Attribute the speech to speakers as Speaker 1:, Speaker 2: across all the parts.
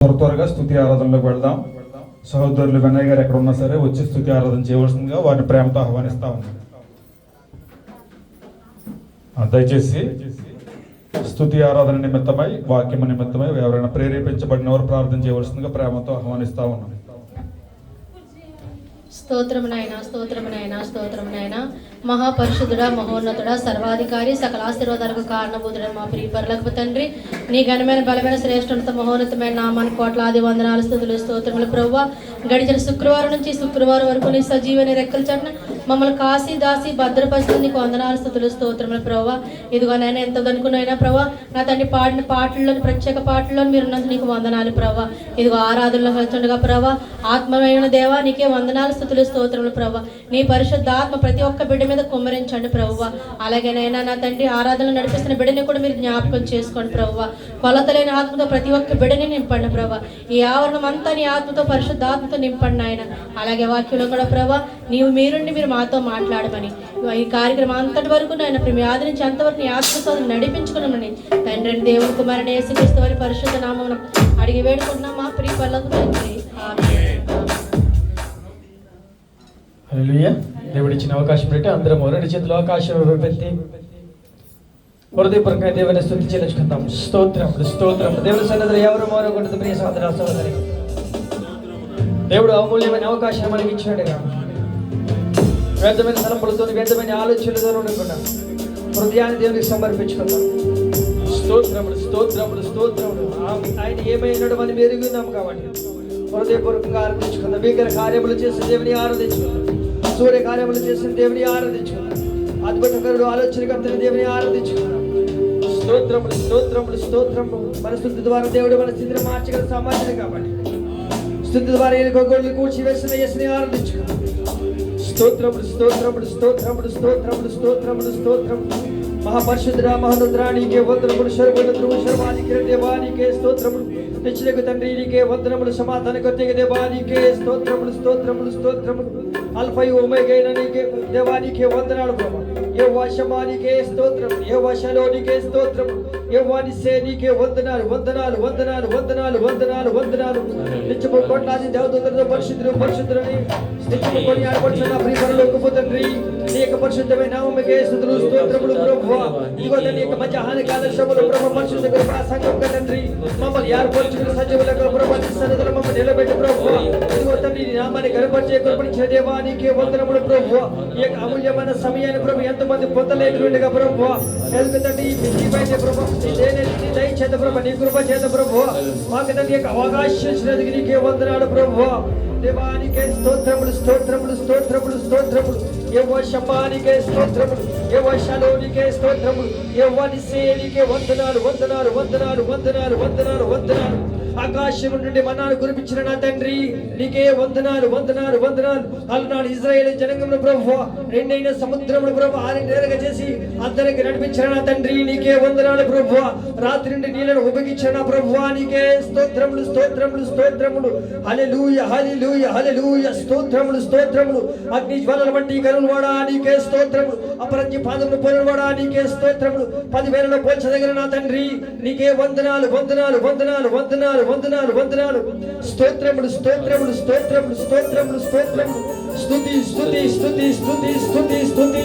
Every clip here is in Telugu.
Speaker 1: త్వరగా స్తుతి ఆరాధనలోకి వెళ్దాం. సహోదరులు వెన్నయ్య గారు ఎక్కడ ఉన్నా సరే వచ్చి స్తుతి ఆరాధన చేయవలసిందిగా వారిని ప్రేమతో ఆహ్వానిస్తా ఉన్నాం. దయచేసి స్తుతి ఆరాధన నిమిత్తమై వాక్యము నిమిత్తమై ఎవరైనా ప్రేరేపించబడిన వారు ప్రార్థన చేయవలసిందిగా ప్రేమతో ఆహ్వానిస్తా ఉన్నాం.
Speaker 2: స్తోత్రమునైనా స్తోత్రమునైనా స్తోత్రమునైనా మహాపరిశుద్ధుడా, మహోన్నతుడా, సర్వాధికారి, సకల ఆశీర్వాదాలకు కారణభూతుడ మా ప్రియ పరలోకపు తండ్రి, నీ ఘనమైన బలమైన శ్రేష్ఠత మహోన్నతమైన నామానికి కోట్లాది వందనాలు స్తుతులు స్తోత్రములు ప్రభువా. గడిచిన శుక్రవారం నుంచి శుక్రవారం వరకు నీ సజీవని రెక్కల చాటున మమ్మల్ని కాశీ దాసి భద్రపరుస్తుంది. నీకు వందనాలు స్తుతులు స్తోత్రములు ప్రభువా. ఇదిగో నేను ఎంత దనుకునైనా ప్రభా, నా తండ్రి పాడిన పాటల్లోని ప్రత్యేక పాటల్లో మీరు ఉన్నందుకు నీకు వందనాలు ప్రభా. ఇదిగో ఆరాధనలో వెళ్తుండగా ప్రభా, ఆత్మమైన దేవా నీకే వందనాలు స్తుతులు స్తోత్రములు ప్రభా. నీ పరిశుద్ధ ఆత్మ ప్రతి ఒక్క బిడ్డ మీద కుమ్మరించండి ప్రభువా. అలాగేనైనా నా తండ్రి ఆరాధనలు నడిపిస్తున్న బిడ్డని కూడా మీరు జ్ఞాపకం చేసుకోండి ప్రభువా. కొలతలేని ఆత్మతో ప్రతి ఒక్క బిడ్డని నింపండి ప్రభా. ఈ ఆవరణం అంతా నీ ఆత్మతో పరిశుద్ధ ఆత్మతో నింపండి ఆయన. అలాగే వాక్యంలో కూడా ప్రభా, మీరుండి మీరు మాతో మాట్లాడమని ఈ కార్యక్రమం అంతటి వరకు నాయన మీ ఆది నుంచి అంతవరకు నీ ఆత్మతో నడిపించుకున్నామని తండ్రి దేవుని కుమారుని యేసుక్రీస్తు వారి పరిశుద్ధ నామమున అడిగి వేడుకుంటున్నాం మా ప్రియ పరలోకపు తండ్రి.
Speaker 3: హల్లెలూయా. దేవుడిచ్చిన అవకాశం పెట్టి అందరం రెండు చేతులు అవకాశం పెట్టి హృదయపూర్వకంగా దేవుని స్తుతి చెల్లించుకుందాం. స్తోత్రములు స్తోత్రములు. దేవుని సన్నిధిలో ఎవరు మరొకటి ప్రియ సోదర సోదరి, దేవుడు అమూల్యమైన అవకాశాన్ని మనకి ఇచ్చాడుగా. వ్యర్థమైన తలంపులతో వ్యర్థమైన ఆలోచనలతో ఉండకుండా హృదయాన్ని దేవునికి సమర్పించుకుందాం. స్తోత్రములు స్తోత్రములు స్తోత్రములు. ఆయన ఏమైనాడు మనం ఎరుగున్నాం కాబట్టి హృదయపూర్వకంగా ఆరాధించుకుందాం. భీకర కార్యములు చేసిన దేవుని ఆరాధించుకుందాం. సూర్య కార్యములు చేసిన దేవుని ఆరాధించుకుందాం. అద్భుతకరుడు ఆలోచనకర్తని దేవుని ఆరాధించుకుందాం. స్తోత్రములు స్తోత్రములు స్తోత్రములు. మన స్తుతి ద్వారా దేవుడు మన స్థితిని మార్చగల సామర్థ్యం కాబట్టి స్తుతి ద్వారా గొగ్గోళ్ళు కూర్చి వేసిన యేసుని ఆరాధించుకుందాం. స్తోత్రములు స్తోత్రములు స్తోత్రములు స్తోత్రములు స్తోత్రములు స్తోత్రములు. మహాపరిశుద్ధుడా, మహోన్నతుడా, నీకే వందనములు. సర్వోన్నతుడు సర్వాధికారి దేవా నీకే స్తోత్రములు. నిత్యులకు తండ్రి నీకే వందనములు. సమాధానకర్తగా దేవా నీకే స్తోత్రములు స్తోత్రములు స్తోత్రములు. అల్ఫయు ఒమేగా నీకే దేవా నీకే వందనాలు ప్రభా. యెహోవా షమ్మా నీకే స్తోత్రం. యెహోవా షలోమ్ నీకే స్తోత్రం. యెహోవా నిస్సే నీకే వందనాలు వందనాలు వందనాలు వందనాలు వందనాలు వందనాలు. నిత్యము కోట్లాది దేవదూతలతో పరిశుద్ధులు పరిశుద్ధులని నిత్యము కొనియాడబడుచున్న ప్రియ పరలోకపు తండ్రి, నీ యొక్క పరిశుద్ధమైన నామముకే స్తుతులు స్తోత్రములు ప్రభువా. ఇదిగో నీ యొక్క మధ్య హానికాల శ్రమలు ప్రభు పరిశుద్ధ కృపా సంఘం తండ్రి మమ్మల్ని ఏర్పరచుకుని సజీవులకు ప్రభు సన్నిధిలో మమ్మల్ని నిలబెట్టి ప్రభువా. ఇదిగో తండ్రి నీ నామాన్ని కనపరిచే కృపణించే దేవా నీకే వందనములు ప్రభువా. ఈ యొక్క అమూల్యమైన సమయాన్ని ప్రభు ఎంతమంది పొందలేదుగా ప్రభువా. ఎందుకంటే ఈ బిజీపైన ప్రభు నీ దయ చేత ప్రభు నీ కృప చేత ప్రభువా మాకు తండ్రి యొక్క అవకాశం ఇచ్చినందుకు నీకే వందనాలు ప్రభువా. దేవానికే స్తోత్రములు స్తోత్రములు స్తోత్రములు స్తోత్రములు. యెహోవా షమ్మానికే స్తోత్రములు. యెహోవా షలోనికే స్తోత్రములు. యెహోవా నిస్సే నీకే వందనాలు వందనాలు వందనాలు వందనాలు వందనాలు వందనాలు. ఆకాశం నుండి మన్నాను కురిపించిన నా తండ్రి నీకే వందనాలు వందనాలు వందనాలు. అలనాడు ఇశ్రాయేలు జనాంగమును ప్రభువా రెండైన సముద్రమును ప్రభు ఆరినేరుగా చేసి అందరికి నడిపించిన నా తండ్రి నీకే వందనాలు ప్రభువా. రాత్రి నుండి నీళ్లను ఉపయోగించిన నా ప్రభువా నీకే స్తోత్రములు స్తోత్రములు స్తోత్రములు. హల్లెలూయా హల్లెలూయా హల్లెలూయా. స్తోత్రములు స్తోత్రములు. అగ్ని జ్వాలల వంటి కరుణవాడా నీకే స్తోత్రములు. అపరంజి పాదములు పోలవాడా నీకే స్తోత్రములు. 10,000 పోల్చదగిన నా తండ్రి నీకే వందనాలు వందనాలు వందనాలు వందనాలు వందనాలు వందనాలు. స్తోత్రములు స్తోత్రములు స్తోత్రములు స్తోత్రములు స్తోత్రములు. స్తుతి స్తుతి స్తుతి స్తుతి స్తుతి స్తుతి.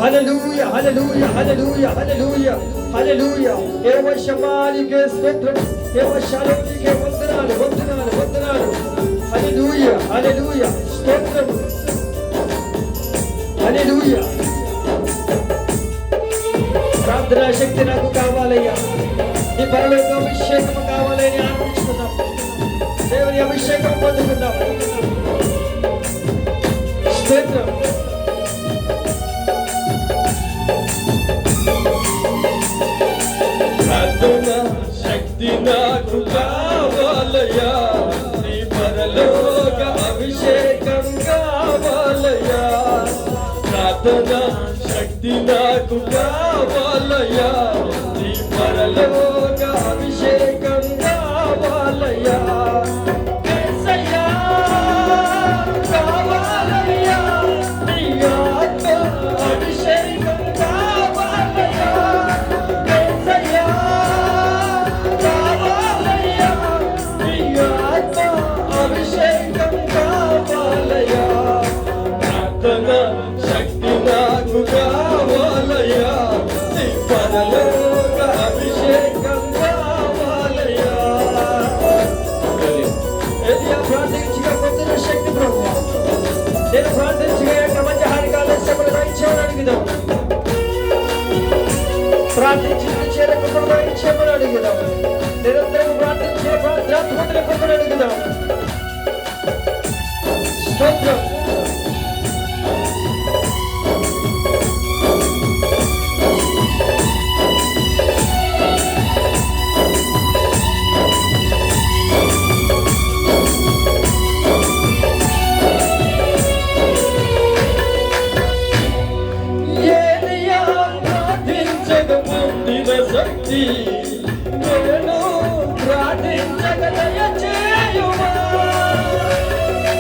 Speaker 3: హల్లెలూయా హల్లెలూయా హల్లెలూయా హల్లెలూయా హల్లెలూయా. యెహోవా షమ్మా నీకే స్తోత్రం. యెహోవా షలోమ్ నీకే వందనాలు వందనాలు వందనాలు. హల్లెలూయా హల్లెలూయా. స్తోత్రములు హల్లెలూయా. ప్రార్థనా శక్తి నాకు కావాలయ్యా. నీ పరలోక అభిషేకం కావాలని ఆశిస్తున్నాం. దేవుని అభిషేకం పొందుకుందాం. స్తోత్రం.
Speaker 4: ప్రార్థనా శక్తి నాకు కావాలయ్యా. నీ పరలోక అభిషేకం కావాలయ్యా. ప్రార్థనా శక్తి నాకు కావాలయ్యా. నీ పరలోక అభిషేకం కావాలయ్యా. యేసయ్యా కావాలయ్యా. నీ ఆత్మ అభిషేకం కావాలయ్యా. యేసయ్యా కావాలయ్యా. నీ
Speaker 3: బహుమతులు పొందని అడుగుదాం. స్తోత్రం.
Speaker 4: ఏలియా ప్రార్థించగముందిన శక్తి నేను ప్రార్థించగ దయచేయుమా.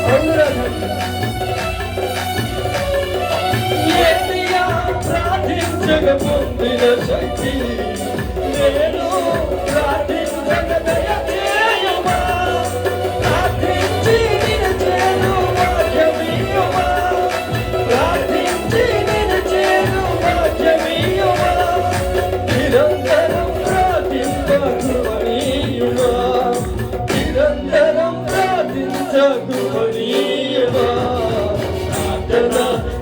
Speaker 3: అవునురా.
Speaker 4: ఏలియా ప్రార్థించగముందిన శక్తి నేను ప్రార్థించగ దయచేయుమా. ప్రార్థించి నిలిచేను వాక్యమీయుమా. ప్రార్థించి నిలిచేను వాక్యమీయుమా. నిరంతరం ప్రార్థించగమనీయుమా. నిరంతరం ప్రార్థించగమనీయుమా. ప్రార్థన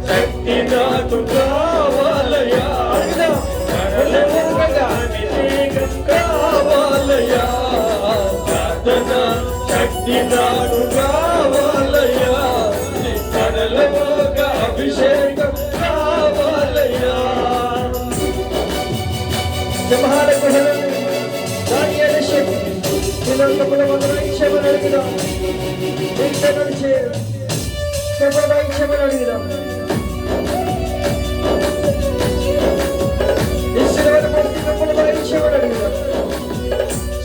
Speaker 4: శక్తి నాకు కావాలయా. అభిషేకం కావాలయా. ప్రార్థన శక్తి నాకు కావాలయా. నీ పరలోక అభిషేకం కావాలయా.
Speaker 3: సింహాల గుహలో దానియేలు శక్తి నిరంతరముల వందన ఇచ్చేమని అడుగుదాం. ఇంత నడిచే చెప్పడం ఇచ్చేమని అడుగుదాం. ఇశ్వరుని పరిస్థితులను ఇచ్చేమని అడుగుదాం.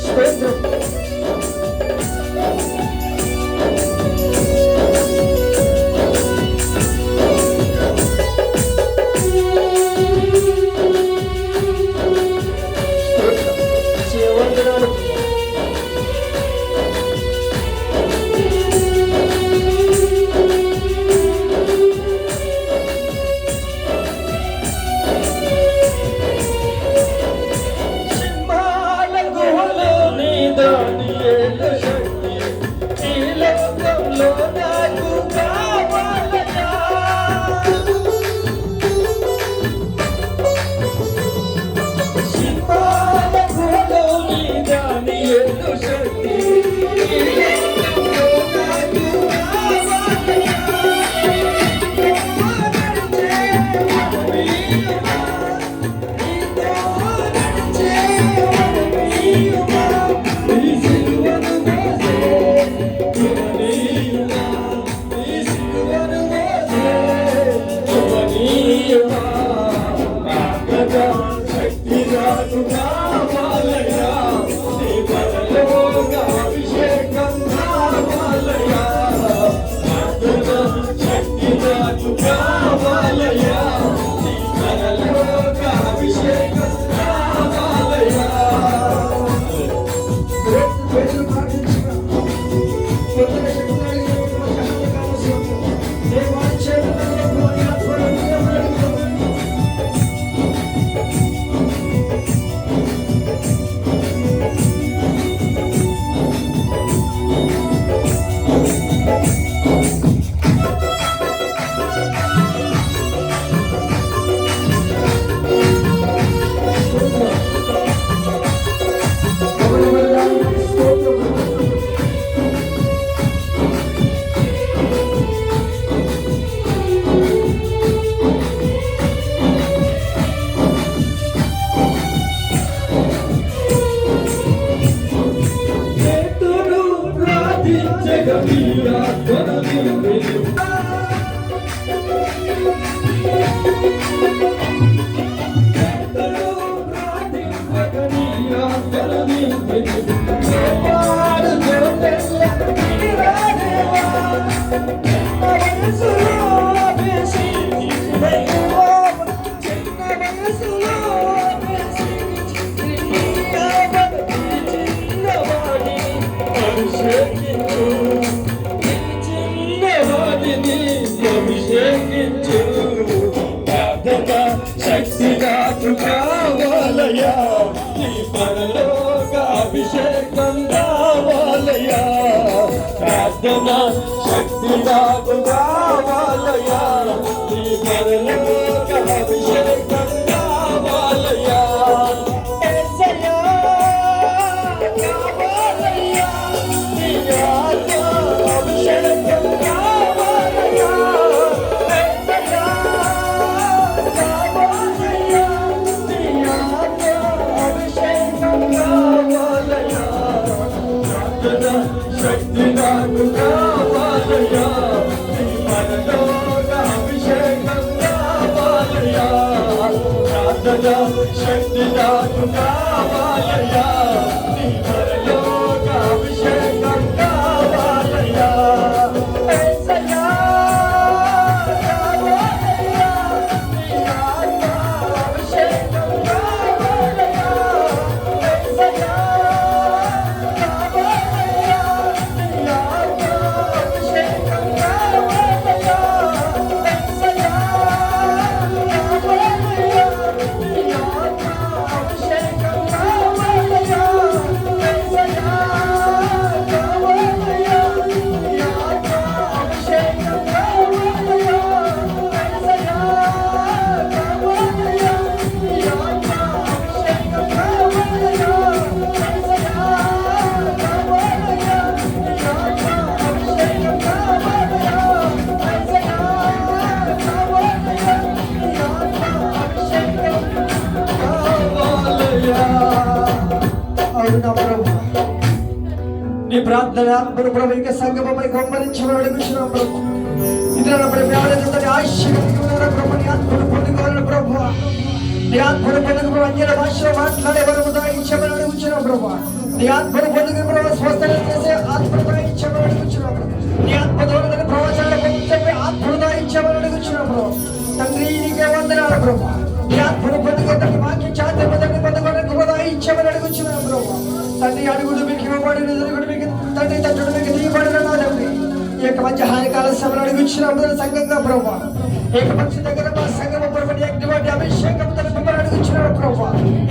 Speaker 3: స్తోత్రం. వందనాలు.
Speaker 4: సింహాల గుహలో నీ దానియేలు శక్తి ఈ లోకంలో నాకు కావాలయా. సింహాల గుహలో నీ దానియేలు శక్తి ఈ లోకంలో నాకు కావాలయా. అభిషేకం కావాలయా. శక్తి నాకు కావాలయా. నీ పరలోక అభిషేకం కావాలయా. పేతురు ప్రార్థించగా నీ ఆత్మను నింపెను. పేతురు ప్రార్థించగా నీ ఆత్మను నింపెను. వాడు జోలెల్ల నీరాడేవా. చిన్న వయసులో అభిషేకించినవా. చిన్న వయసులో అభిషేకించు. చిన్నవాడిని అభిషేకించు. ప్రార్థన శక్తి నాకు కావాలయా. నీ పరలోక అభిషేకం కావాలయా. ప్రార్థన శక్తి నాకు కావాలయా. నీ పరలోక అభిషేకం కావాలయా. యేసయ్యా కావాలయా. శక్తి నాకు కావాలయ్యా, నీ పరలోక అభిషేకం కావాలయ్యా, ప్రార్థన శక్తి నాకు కావాలయ్యా, నీ పరలోక అభిషేకం కావాలయ్యా. యేసయ్యా కావాలయ్యా, నీ ఆత్మ అభిషేకం కావాలయ్యా. యేసయ్యా కావాలయ్యా, నీ ఆత్మ అభిషేకం కావాలయ్యా. యేసయ్యా కావాలయ్యా, నీ ఆత్మ అభిషేకం కావాలయ్యా. యేసయ్యా కావాలయ్యా, నీ ఆత్మ అభిషేకం కావాలయ్యా. యేసయ్యా కావాలయ్యా, నీ ఆత్మ అభిషేకం కావాలయ్యా. యేసయ్యా కావాలయ్యా, నీ ఆత్మ అభిషేకం కావాలయ్యా. యేసయ్యా కావాలయ్యా, నీ ఆత్మ అభిషేకం కావాలయ్యా. అవునా ప్రభు, నీ ప్రార్థన ఆత్మను ప్రభు ఇక సంగమపై గమనించమని అడుగుతున్నాం ప్రభు. ఇతరుల ప్రభు ఆశ్చర్యంగా ప్రభు, నీ ఆత్మను పొందుకోవాలని ప్రభు, నీ ఆత్మను పొందుకు ప్రభు, అన్యుల భాషలో మాట్లాడే వరకు దాయించమని అడుగుతున్నాం ప్రభు. నీ ఆత్మను పొందుకు ప్రభు, స్వస్థత చేసే ఆత్మను దాయించమని అడుగుతున్నాం ప్రభు. నీ ఆత్మ ద్వారా ప్రవచనాలు చెప్పి ఆత్మను దాయించమని అడుగుతున్నాం ప్రభు. తండ్రి నీకే వందనాలు ప్రభు. నీ ఆత్మను పొందుకోవడానికి వాక్య చాతుర్యం పొందుకోవడానికి కూడా దాయించమని అడుగుతున్నాం ప్రభు. తండ్రి అడుగుడు మీకు ఇవ్వబడిన, ఎదురుగుడు మీకు తండ్రి తట్టుడు మీకు తీయబడిన నా తండ్రి, ఈ యొక్క మంచి హానికాల సమయంలో అడుగుతున్నాం సంఘంగా ప్రభు. ఏక మంచి దగ్గర మా సంఘం ప్రభు ఎటువంటి అభిషేకం మిమ్మల్ని అడుగుతున్నాడు ప్రభు.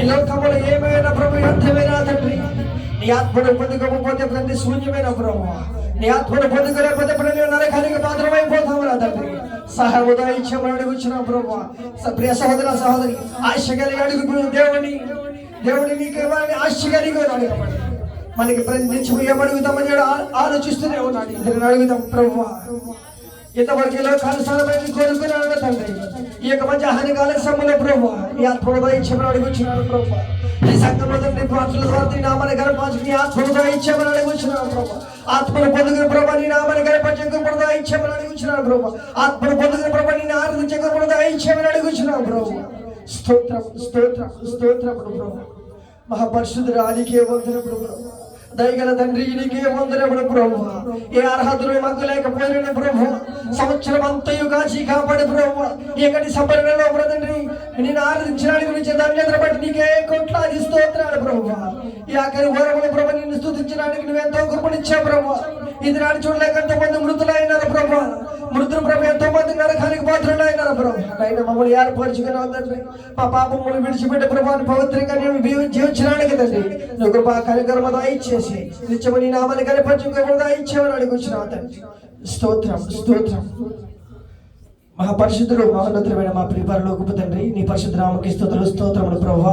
Speaker 4: ఈ లోకంలో ఏమైనా ప్రభు అర్థమైనా తండ్రి, నీ ఆత్మను పొందుకోకపోతే తండ్రి శూన్యమైన ప్రభు. నీ ఆత్మను పొందుకోలేకపోతే నేను నరకానికి మాత్రమైపోతాము నా తండ్రి. సహాయం ఉదయించమని అడుగుతున్నాం ప్రభు. ప్రియ సహోదర సహోదరి, ఆశ కలిగి అడుగు దేవుని నీకు ఇవ్వాలని ఆశ కలిగి అడగమని, మనకి ప్రతి ఏమడుగుతామని ఆలోచిస్తూనే ఉన్నాడు. ఇద్దరిని అడుగుతాం ప్రభు. ఇంతవరకు కాలసారమైన కోరుకున్నాడు తండ్రి. ఈ యొక్క మంచి హానికాల సమయంలో ప్రభు నీ ఆత్మను ఇచ్చేమని అడుగుతున్నాడు ప్రభు. ఈ సంఘంలో తండ్రి ప్రార్థనల ద్వారా నీ నామాన్ని గర్భాచి నీ ఆత్మను ఇచ్చేమని అడుగుతున్నాడు ప్రభు. ఆత్మను పొందుకుని ప్రభు నీ నామాన్ని గర్భంగా ఇచ్చేమని అడుగుతున్నాడు ప్రభు. ఆత్మను పొందుకుని ప్రభు నీ ఆరాధించగా ఇచ్చేమని అడుగుతున్నాడు ప్రభు. స్తోత్రం స్తోత్రం స్తోత్రములు ప్రభు. మహాపరిశుద్ధుడు నీకే వందనములు ప్రభు. దయగల తండ్రి నీకే వందనములు ప్రభు. ఏ అర్హతలు మాకు లేకపోయిన ప్రభు, సంవత్సరం అంతయు కాచి కాపాడు ప్రభు. ఎక్కడి సంబరణలో తండ్రి నేను ఆరాధించడానికి గురించి ధన్యతను బట్టి నీకే కోట్లాది స్తోత్రాలు ప్రభు. ఈ ఆఖరి వరములు ప్రభు నిన్ను స్తుతించడానికి నువ్వెంతో కృపణించావు ప్రభు. ఇది నాడు చూడలేక ఎంతమంది మృతులైనారు ప్రభు. మృతులు ప్రభు ఎంతో మంది నరకానికి పాత్రులైనారు ప్రభు. ఆయన మమ్మల్ని ఏర్పరచుకుని తండ్రి, మా పాపములు విడిచిపెట్టే ప్రభావాన్ని పవిత్రంగా నేను జీవించడానికి తండ్రి నువ్వు కృపా కనికరమ దయచేసి నిత్యమని నామాన్ని కనిపించుకోవడం దయచేయమని అడుగుచున్నావు తండ్రి. స్తోత్రం స్తోత్రం. మహాపరిశుద్ధుడు మహోన్నతుడైన మా ప్రియపరలోకపు తండ్రి, నీ పరిశుద్ధ నామముకి స్తుతులు స్తోత్రములు ప్రభువా.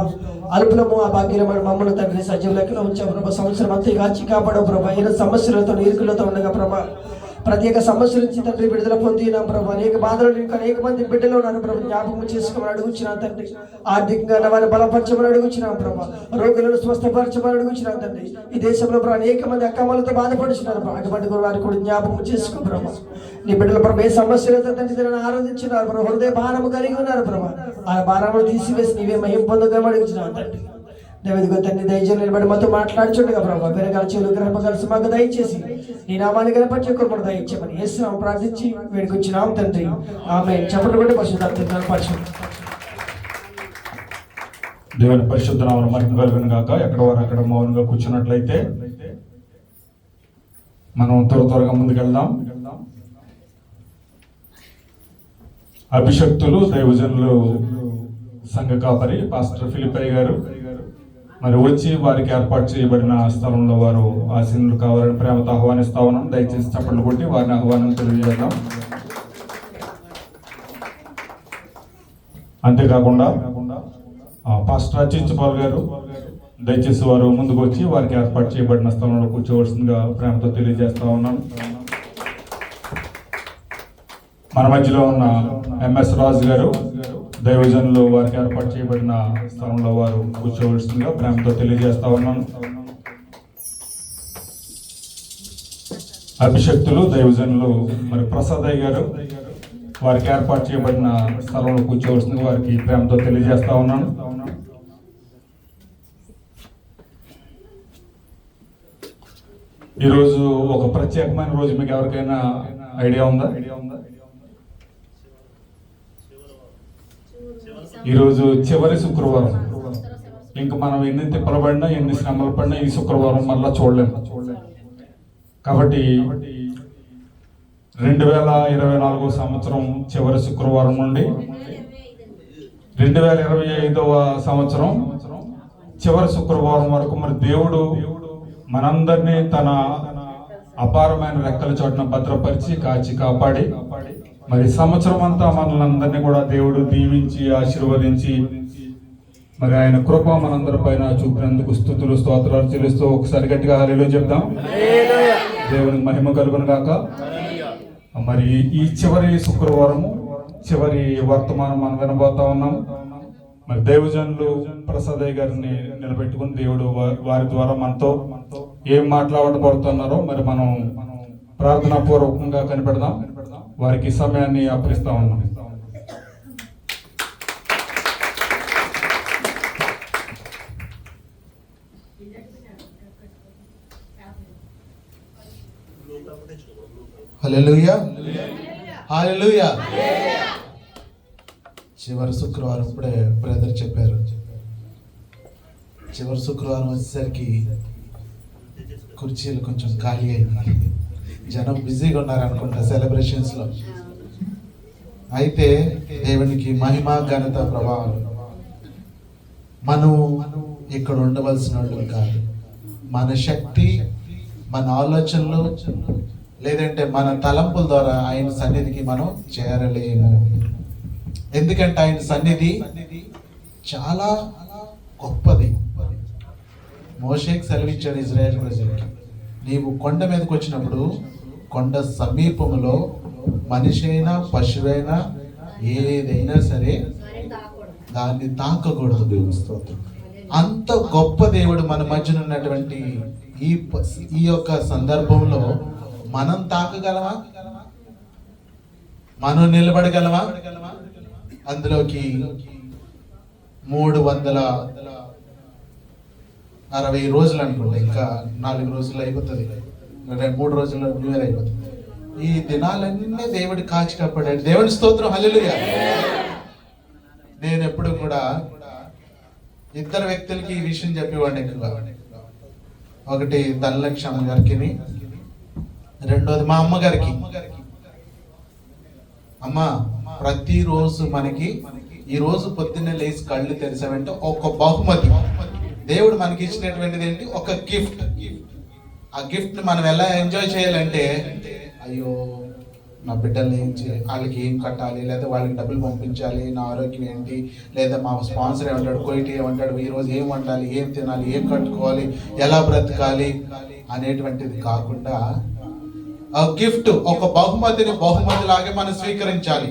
Speaker 4: అల్పులము ఆ భాగ్యమైన మమ్మల్ని తండ్రి సజీవ లెక్కలో ఉంచావు ప్రభా. సంవత్సరం అంతా కాచి కాపాడవు ప్రభా. ఏదో సమస్యలతో ఇరుకులతో ఉండగా ప్రభా, ప్రత్యేక సమస్యల నుంచి తండ్రి విడుదల పొందినాం ప్రభు. అనేక బాధలు ఇంకా అనేక మంది బిడ్డలు ఉన్నారు ప్రభు. జ్ఞాపకం చేసుకోమని అడుగుచున్నాను తండ్రి. ఆర్థికంగా వారిని బలపరచమని అడుగుచున్నాం ప్రభు. రోగులను స్వస్థపరచమని అడుగుచున్నాను తండ్రి. ఈ దేశంలో ప్రభు అనేక మంది అక్రమాలతో బాధపడుచున్నారు ప్రభు. అటువంటి వారిని కూడా జ్ఞాపకం చేసుకో ప్రభు. నీ బిడ్డల ప్రభు ఏ సమస్యలతో తండ్రి తనని ఆరాధించినారు ప్రభు. హృదయ భారము కలిగి ఉన్నారు ప్రభు. ఆ భారములు తీసివేసి నీవే మహిమ పొందగా అడుగుచున్నాను తండ్రి. దేవదిగో తండ్రి దయచేసి నిలబడి మాతో మాట్లాడుచుండగా ప్రభావ వేరగాల చెవులు గ్రహమ కలిసి మాకు దయచేసి నీ నామాన్ని కనపరిచే కృపను దయచేయమని యేసునామమున ప్రార్థించి వేడుకొంచున్నాం తండ్రి. ఆమేన్. చప్పట్లు కొట్టి పరిశుద్ధాత్మ పరిశుద్ధ
Speaker 1: దేవుని పరిశుద్ధ నామమున మహిమ కలుగును గాక. ఎక్కడ వారు అక్కడ మౌనంగా కూర్చున్నట్లయితే మనం త్వరగా ముందుకెళ్దాం. అభిషక్తులు దైవజనులు సంఘ కాపరి పాస్టర్ ఫిలిప్పయ్య గారు మరి వచ్చి వారికి ఏర్పాటు చేయబడిన స్థలంలో వారు ఆసీనులు కావాలని ప్రేమతో ఆహ్వానిస్తా ఉన్నాం. దయచేసి చప్పట్లు కొట్టి వారిని ఆహ్వానం తెలియజేద్దాం. అంతేకాకుండా పాస్టర్ అచ్యుతపాల్ గారు దయచేసి వారు ముందుకు వచ్చి వారికి ఏర్పాటు చేయబడిన స్థలంలో కూర్చోవలసిందిగా ప్రేమతో తెలియజేస్తా ఉన్నాను. మన మధ్యలో ఉన్న ఎంఎస్ రాజు గారు దైవజనులు వారికి ఏర్పాటు చేయబడిన స్థలంలో వారు కూర్చోవలసిందిగా ప్రేమతో తెలియజేస్తా ఉన్నాను. అభిషక్తులు దైవజనులు మరి ప్రసాదయ్య గారు వారికి ఏర్పాటు చేయబడిన స్థలంలో కూర్చోవలసింది వారికి ప్రేమతో తెలియజేస్తా ఉన్నాను. ఈరోజు ఒక ప్రత్యేకమైన రోజు, మీకు ఎవరికైనా ఐడియా ఉందా? ఈరోజు చివరి శుక్రవారం. ఇంకా మనం ఎన్ని తిప్పలు పడినా ఎన్ని శ్రమలు పడినా ఈ శుక్రవారం మళ్ళా చూడలేము. కాబట్టి 2024 సంవత్సరం చివరి శుక్రవారం నుండి 2025వ సంవత్సరం చివరి శుక్రవారం వరకు మరి దేవుడు మనందరినీ తన అపారమైన రెక్కల చోటున భద్రపరిచి కాచి కాపాడి మరి సంవత్సరం అంతా మనల్ని అందరినీ కూడా దేవుడు దీవించి ఆశీర్వదించి మరి ఆయన కృప మనందరి పైన చూపినందుకు స్తుతులు స్తోత్రాలు చెల్లిస్తూ ఒకసారి గట్టిగా హల్లెలూయా చెప్దాం. దేవునికి మహిమ కలుగును గాక. మరి ఈ చివరి శుక్రవారము చివరి వర్తమానం మనం వినబోతా ఉన్నాం. మరి దైవజనులు ప్రసాదయ్య గారిని నిలబెట్టుకుని దేవుడు వారి ద్వారా మనతో ఏం మాట్లాడబడుతున్నారో మరి మనం ప్రార్థనా పూర్వకంగా కనిపెడదాం. వారికి సమయాన్ని అప్పగిస్తా ఉన్నాం.
Speaker 5: హల్లెలూయా హల్లెలూయా. చివరి శుక్రవారం ఇప్పుడే బ్రదర్ చెప్పారు. చివరి శుక్రవారం వచ్చేసరికి కుర్చీలు కొంచెం ఖాళీ అయింది. జనం బిజీగా ఉన్నారు అనుకుంటా సెలబ్రేషన్స్ లో. అయితే దేవునికి మహిమ ఘనత ప్రభావం. మనం ఇక్కడ ఉండవలసిన వాళ్ళు కాదు. మన శక్తి, మన ఆలోచనలు, లేదంటే మన తలంపుల ద్వారా ఆయన సన్నిధికి మనం చేరలేము. ఎందుకంటే ఆయన సన్నిధి చాలా గొప్పది. మోషేకి సెలవిచ్చాడు ఇజ్రాయేల్ ప్రజలకి, నీవు కొండ మీదకి వచ్చినప్పుడు కొండ సమీపంలో మనిషి అయినా పశువైనా ఏదైనా సరే దాన్ని తాకకూడదు. అంత గొప్ప దేవుడు మన మధ్యన ఉన్నటువంటి ఈ యొక్క సందర్భంలో మనం తాకగలమా? మనం నిలబడగలమా? అందులోకి 360 రోజులు అనుకుంటా, ఇంకా 4 రోజులు అయిపోతుంది, 3 రోజుల్లో న్యూ ఇయర్ అయిపోతుంది. ఈ దినాలన్నీ దేవుడి కాచి కాపాడాడు. దేవుడి స్తోత్రం, హల్లెలూయా. నేను ఎప్పుడు కూడా ఇద్దరు వ్యక్తులకి ఈ విషయం చెప్పేవాడిని ఎక్కువగా. ఒకటి ధనలక్ష్మి గారికి, రెండోది మా అమ్మగారికి. అమ్మ, ప్రతిరోజు మనకి ఈ రోజు పొద్దున్నే లేచి కళ్ళు తెరిసామంటే ఒక బహుమతి. దేవుడు మనకి ఇచ్చినటువంటిది ఏంటి? ఒక గిఫ్ట్. ఆ గిఫ్ట్ ని మనం ఎలా ఎంజాయ్ చేయాలంటే, అయ్యో నా బిడ్డల్ని వాళ్ళకి ఏం కట్టాలి, లేదా వాళ్ళకి డబ్బులు పంపించాలి, నా ఆరోగ్యం ఏంటి, లేదా మా స్పాన్సర్ ఏమంటాడు, కోయిటీ ఏమంటాడు, ఈరోజు ఏం వండాలి, ఏం తినాలి, ఏం కట్టుకోవాలి, ఎలా బ్రతకాలి అనేటువంటిది కాకుండా ఆ గిఫ్ట్, ఒక బహుమతిని బహుమతిలాగే మనం స్వీకరించాలి.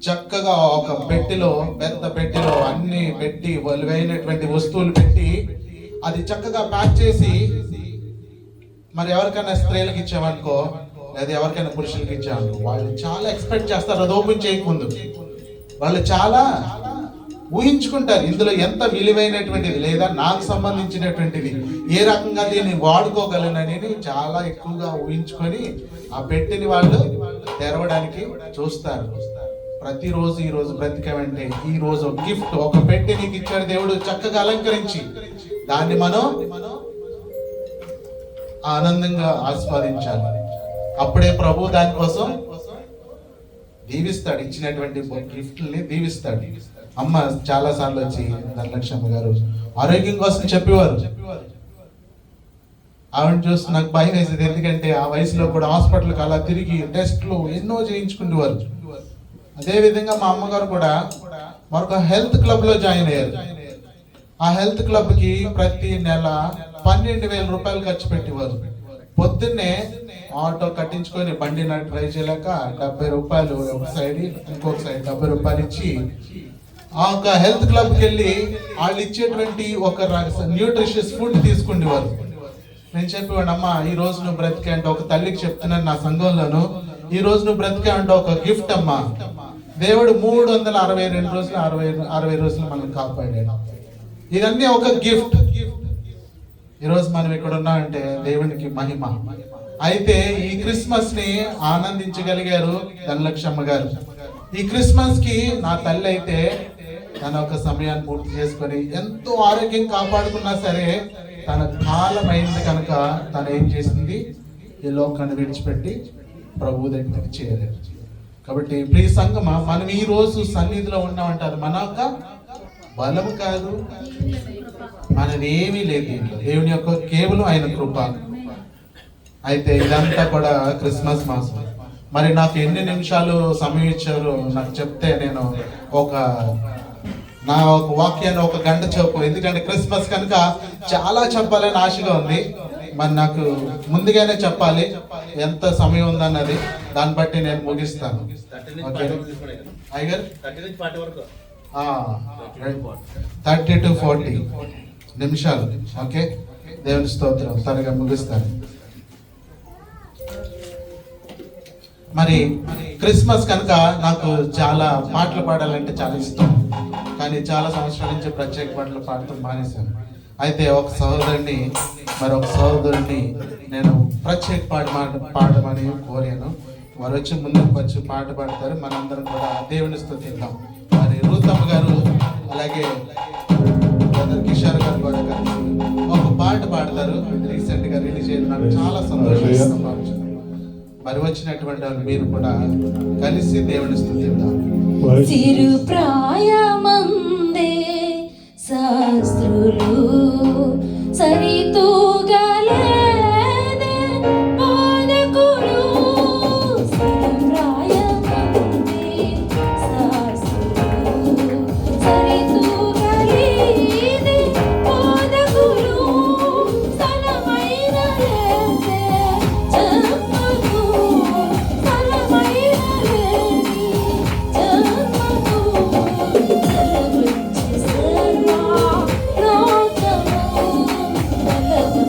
Speaker 5: చక్కగా ఒక పెట్టెలో, పెద్ద పెట్టెలో అన్ని పెట్టి వలువైనటువంటి వస్తువులు పెట్టి అది చక్కగా ప్యాక్ చేసి మరి ఎవరికైనా స్త్రీలకు ఇచ్చామనుకో, లేదా ఎవరికైనా పురుషులకి ఇచ్చామనుకో, వాళ్ళు చాలా ఎక్స్పెక్ట్ చేస్తారు. అది ఓపెన్ చేయకముందు వాళ్ళు చాలా ఊహించుకుంటారు, ఇందులో ఎంత విలువైనటువంటిది లేదా నాకు సంబంధించినటువంటిది, ఏ రకంగా దీన్ని వాడుకోగలనని చాలా ఎక్కువగా ఊహించుకొని ఆ పెట్టెని వాళ్ళు తెరవడానికి చూస్తారు. ప్రతిరోజు ఈ రోజు బ్రతికమంటే ఈ రోజు గిఫ్ట్, ఒక పెట్టె నీకు ఇచ్చాడు దేవుడు చక్కగా అలంకరించి, దాన్ని మనం ఆనందంగా ఆస్వాదించాలి. అప్పుడే ప్రభు దానికోసం దీవిస్తాడు, ఇచ్చినటువంటి గిఫ్ట్ని దీవిస్తాడు. అమ్మ చాలా సార్లు వచ్చి ధనలక్ష్మి గారు ఆరోగ్యం కోసం చెప్పేవారు. ఆవిడ చూసి నాకు భయం వేసేది, ఎందుకంటే ఆ వయసులో కూడా హాస్పిటల్కి అలా తిరిగి టెస్ట్లు ఎన్నో చేయించుకునేవారు. అదేవిధంగా మా అమ్మగారు కూడా మరొక హెల్త్ క్లబ్ లో జాయిన్ అయ్యారు. ఆ హెల్త్ క్లబ్ కి ప్రతి నెల 12,000 రూపాయలు ఖర్చు పెట్టేవారు. పొద్దున్నే ఆటో కట్టించుకొని బండి ట్రై చేయలేక 70 రూపాయలు ఒక సైడ్, ఇంకొక సైడ్ 70 రూపాయలు ఇచ్చి ఆ ఒక హెల్త్ క్లబ్కి వెళ్ళి వాళ్ళు ఇచ్చేటువంటి ఒక న్యూట్రిషియస్ ఫుడ్ తీసుకునేవారు. నేను చెప్పేవాడు, అమ్మ ఈ రోజు నువ్వు బ్రతికే అంటే ఒక తల్లికి చెప్తున్నాను నా సంఘంలోను, ఈ రోజు నువ్వు బ్రతికే అంటే ఒక గిఫ్ట్ అమ్మా. దేవుడు 362 రోజులు 60 రోజులు మనం కాపాడాడు. ఇదన్నీ ఒక గిఫ్ట్. ఈరోజు మనం ఇక్కడ ఉన్నామంటే దేవునికి మహిమ. అయితే ఈ క్రిస్మస్ ని ఆనందించగలిగారు ధనలక్ష్మి అమ్మ గారు. ఈ క్రిస్మస్ కి నా తల్లి అయితే తన ఒక సమయాన్ని పూర్తి చేసుకొని ఎంతో ఆరోగ్యం కాపాడుకున్నా సరే తన కాలం అయింది కనుక తను ఏం చేసింది, ఈ లోకాన్ని విడిచిపెట్టి ప్రభు దగ్గరికి చేరారు. కాబట్టి ప్రియ సంగమా, మనం ఈ రోజు సన్నిధిలో ఉన్నామంటే అది మన యొక్క బలము కాదు, మనది ఏమీ లేదు, దీంట్లో దేవుని యొక్క కేవలం ఆయన కృప. అయితే ఇదంతా కూడా క్రిస్మస్ మాసం. మరి నాకు ఎన్ని నిమిషాలు సమయం ఇచ్చారో నాకు చెప్తే నేను నా ఒక వాక్యాన్ని 1 గంట చెప్పు, ఎందుకంటే క్రిస్మస్ కనుక చాలా చెప్పాలని ఆశగా ఉంది. మరి నాకు ముందుగానే చెప్పాలి ఎంత సమయం ఉందన్నది, దాన్ని బట్టి నేను ముగిస్తాను. ఓకే అయ్యగారు, 30 to 40 నిమిషాలు. ఓకే, దేవుని స్తోత్రం. త్వరగా ముగిస్తాను. మరి క్రిస్మస్ కనుక నాకు చాలా పాటలు పాడాలంటే చాలా ఇష్టం, కానీ చాలా సంవత్సరాల నుంచి ప్రత్యేక పాటలు పాడటం మానేశాను. అయితే ఒక సహోదరుడిని నేను ప్రత్యేక పాడమని కోరాను. వారు వచ్చి ముందుకు వచ్చి పాట పాడతారు. మనందరం కూడా దేవుని స్తుతిద్దాం. మరి రూతమ్మ గారు అలాగే కిషోర్ గారు కూడా కలిసి ఒక పాట పాడతారు. రీసెంట్ గా రిలీజ్ అయ్యింది. నాకు చాలా సంతోషం. మరి వచ్చినటువంటి వాళ్ళు మీరు కూడా కలిసి దేవుని స్తుతిద్దాం.
Speaker 6: చిరు ప్రాయమందే శాస్త్రులు సరితూగలేదే బోధకులు. చిరు ప్రాయమందే శాస్త్రులు సరితూగలేదే బోధకులు. స్థలమైన లేదే జన్మకు, స్థలమైన లేని జన్మకు. వెలగుచ్చి సర్వ లోకము, వెలగుచ్చి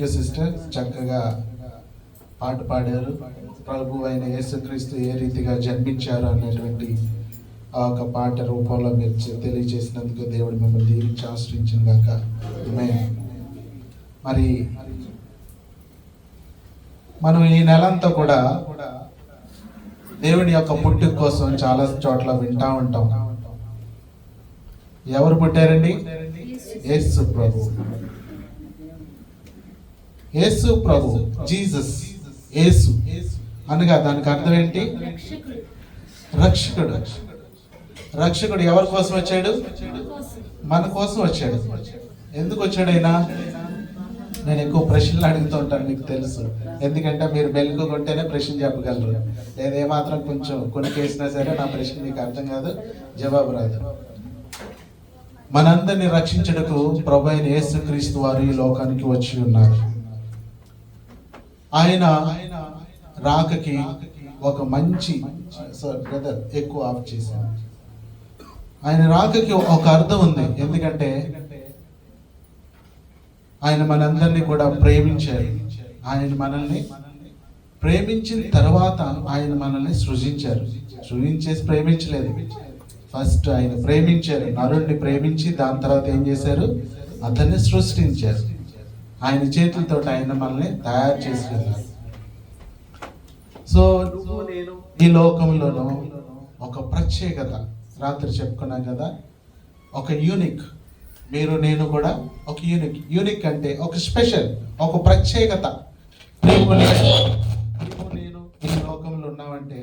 Speaker 5: యూ సిస్టర్, చక్కగా పాట పాడారు. ప్రభు అయిన యేసుక్రీస్తు ఏ రీతిగా జన్మించారు అనేటువంటి ఆ ఒక పాట రూపంలో మీరు తెలియజేసినందుకు దేవుడు మిమ్మల్ని దీవించి ఆశ్రయించిన గాక. ఆమేన్. మరి మనం ఈ నెలంతా కూడా దేవుని యొక్క పుట్టుక కోసం చాలా చోట్ల వింటా ఉంటాం. ఎవరు పుట్టారండి? యేసు ప్రభు. యేసు ప్రభు, జీసస్, యేసు అనగా దానికి అర్థం ఏంటి? రక్షకుడు. రక్షకుడు ఎవరి కోసం వచ్చాడు? మన కోసం వచ్చాడు. ఎందుకు వచ్చాడు అయినా? నేను ఎక్కువ ప్రశ్నలు అడుగుతూ ఉంటాను, మీకు తెలుసు. ఎందుకంటే మీరు బెల్లు కొట్టేనే ప్రశ్న చెప్పగలరు. ఏమాత్రం కొంచెం కొనికేసినా సరే నా ప్రశ్న మీకు అర్థం కాదు, జవాబు రాదు. మనందరినీ రక్షించుటకు ప్రభు అయిన యేసుక్రీస్తు వారు ఈ లోకానికి వచ్చి ఉన్నారు. ఆయన రాకకి ఒక మంచి బ్రదర్ ఎక్కువ ఆఫ్ చేశాను. ఆయన రాకకి ఒక అర్థం ఉంది. ఎందుకంటే ఆయన మనందరినీ కూడా ప్రేమించారు. ఆయన మనల్ని ప్రేమించిన తర్వాత ఆయన మనల్ని సృజించారు. సృజించేసి ప్రేమించలేదు, ఫస్ట్ ఆయన ప్రేమించారు. నరుణ్ణి ప్రేమించి దాని తర్వాత ఏం చేశారు? అతన్ని సృష్టించారు. ఆయన చేతులతో ఆయన మనల్ని తయారు చేసుకున్నారు. సో నేను ఈ లోకంలోనూ ఒక ప్రత్యేకత, రాత్రి చెప్పుకున్నాం కదా, ఒక యూనిక్. మీరు నేను కూడా ఒక యూనిక్. యూనిక్ అంటే ఒక స్పెషల్, ఒక ప్రత్యేకత. నీవు నేను ఈ లోకంలో ఉన్నామంటే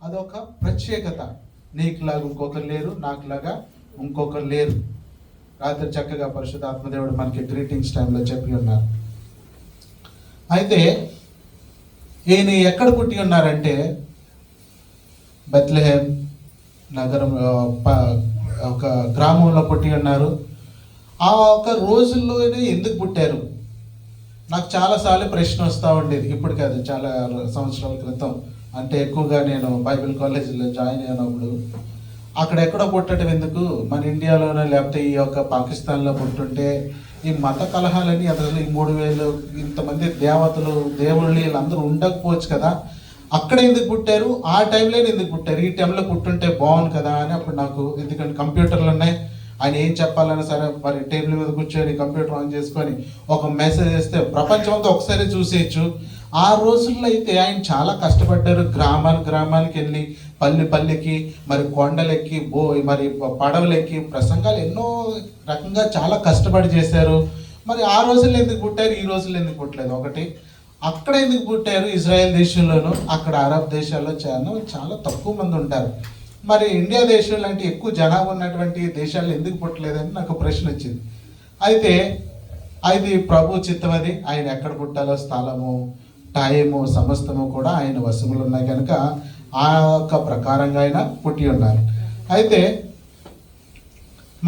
Speaker 5: అదొక ప్రత్యేకత. నీకులాగా ఇంకొకరు లేరు, నాకులాగా ఇంకొకరు లేరు. రాత్రి చక్కగా పరిశుద్ధాత్మదేవుడు మనకి గ్రీటింగ్స్ టైంలో చెప్పి ఉన్నారు. అయితే ఈయన ఎక్కడ పుట్టి ఉన్నారంటే బెత్లెహేమ్ నగరం ఒక గ్రామంలో పుట్టి ఉన్నారు. ఆ ఒక రోజుల్లోనే ఎందుకు పుట్టారు? నాకు చాలాసార్లు ప్రశ్న వస్తూ ఉండేది. ఇప్పుడు కాదు, చాలా సంవత్సరాల క్రితం. అంటే ఎక్కువగా నేను బైబిల్ కాలేజీలో జాయిన్ అయినప్పుడు అక్కడ ఎక్కడో పుట్టడం ఎందుకు, మన ఇండియాలోనే లేకపోతే ఈ యొక్క పాకిస్తాన్లో పుట్టుంటే ఈ మత కలహాలని అసలు ఈ 3000 ఇంతమంది దేవతలు దేవుళ్ళు వీళ్ళందరూ ఉండకపోవచ్చు కదా, అక్కడ ఎందుకు పుట్టారు, ఆ టైంలో ఎందుకు పుట్టారు, ఈ టైంలో పుట్టుంటే బాగుంది కదా అని అప్పుడు నాకు. ఎందుకంటే కంప్యూటర్లు ఉన్నాయి, ఆయన ఏం చెప్పాలన్నా సరే మరి టేబుల్ మీద కూర్చొని కంప్యూటర్ ఆన్ చేసుకొని ఒక మెసేజ్ చేస్తే ప్రపంచం అంతా ఒకసారి చూసేయచ్చు. ఆ రోజుల్లో అయితే ఆయన చాలా కష్టపడ్డారు. గ్రామానికి వెళ్ళి పల్లెకి మరి కొండలెక్కి మరి పడవలెక్కి ప్రసంగాలు ఎన్నో రకంగా చాలా కష్టపడి చేశారు. మరి ఆ రోజుల్లో ఎందుకు పుట్టారు, ఈ రోజుల్లో ఎందుకు పుట్టలేదు? ఒకటి, అక్కడ ఎందుకు పుట్టారు? ఇజ్రాయెల్ దేశంలోనూ అక్కడ అరబ్ దేశాల్లో చాలా తక్కువ మంది ఉంటారు. మరి ఇండియా దేశం లాంటి ఎక్కువ జనాభా ఉన్నటువంటి దేశాల్లో ఎందుకు పుట్టలేదని నాకు ప్రశ్న వచ్చింది. అయితే అది ప్రభు చిత్తం. అది ఆయన ఎక్కడ పుట్టాలో స్థలము, టైము, సమస్తము కూడా ఆయన వశములు ఉన్నాయి కనుక ఆ యొక్క ప్రకారంగా ఆయన పుట్టి ఉన్నారు. అయితే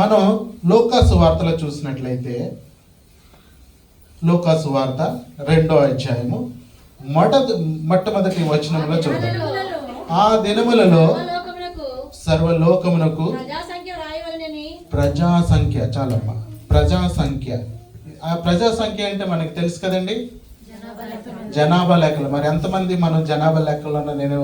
Speaker 5: మనం లూకా సువార్తలో చూసినట్లయితే లూకా సువార్త 2వ అధ్యాయము మొట్టమొదటి వచనంలో చూద్దాం. ఆ దినములలో సర్వలోకమునకు ప్రజా సంఖ్య, చాలమ్మా, ప్రజా సంఖ్య. ఆ ప్రజా సంఖ్య అంటే మనకి తెలుసు కదండి, జనాభా లెక్కలు. మరి ఎంతమంది మనం జనాభా లెక్కల్లో, నేను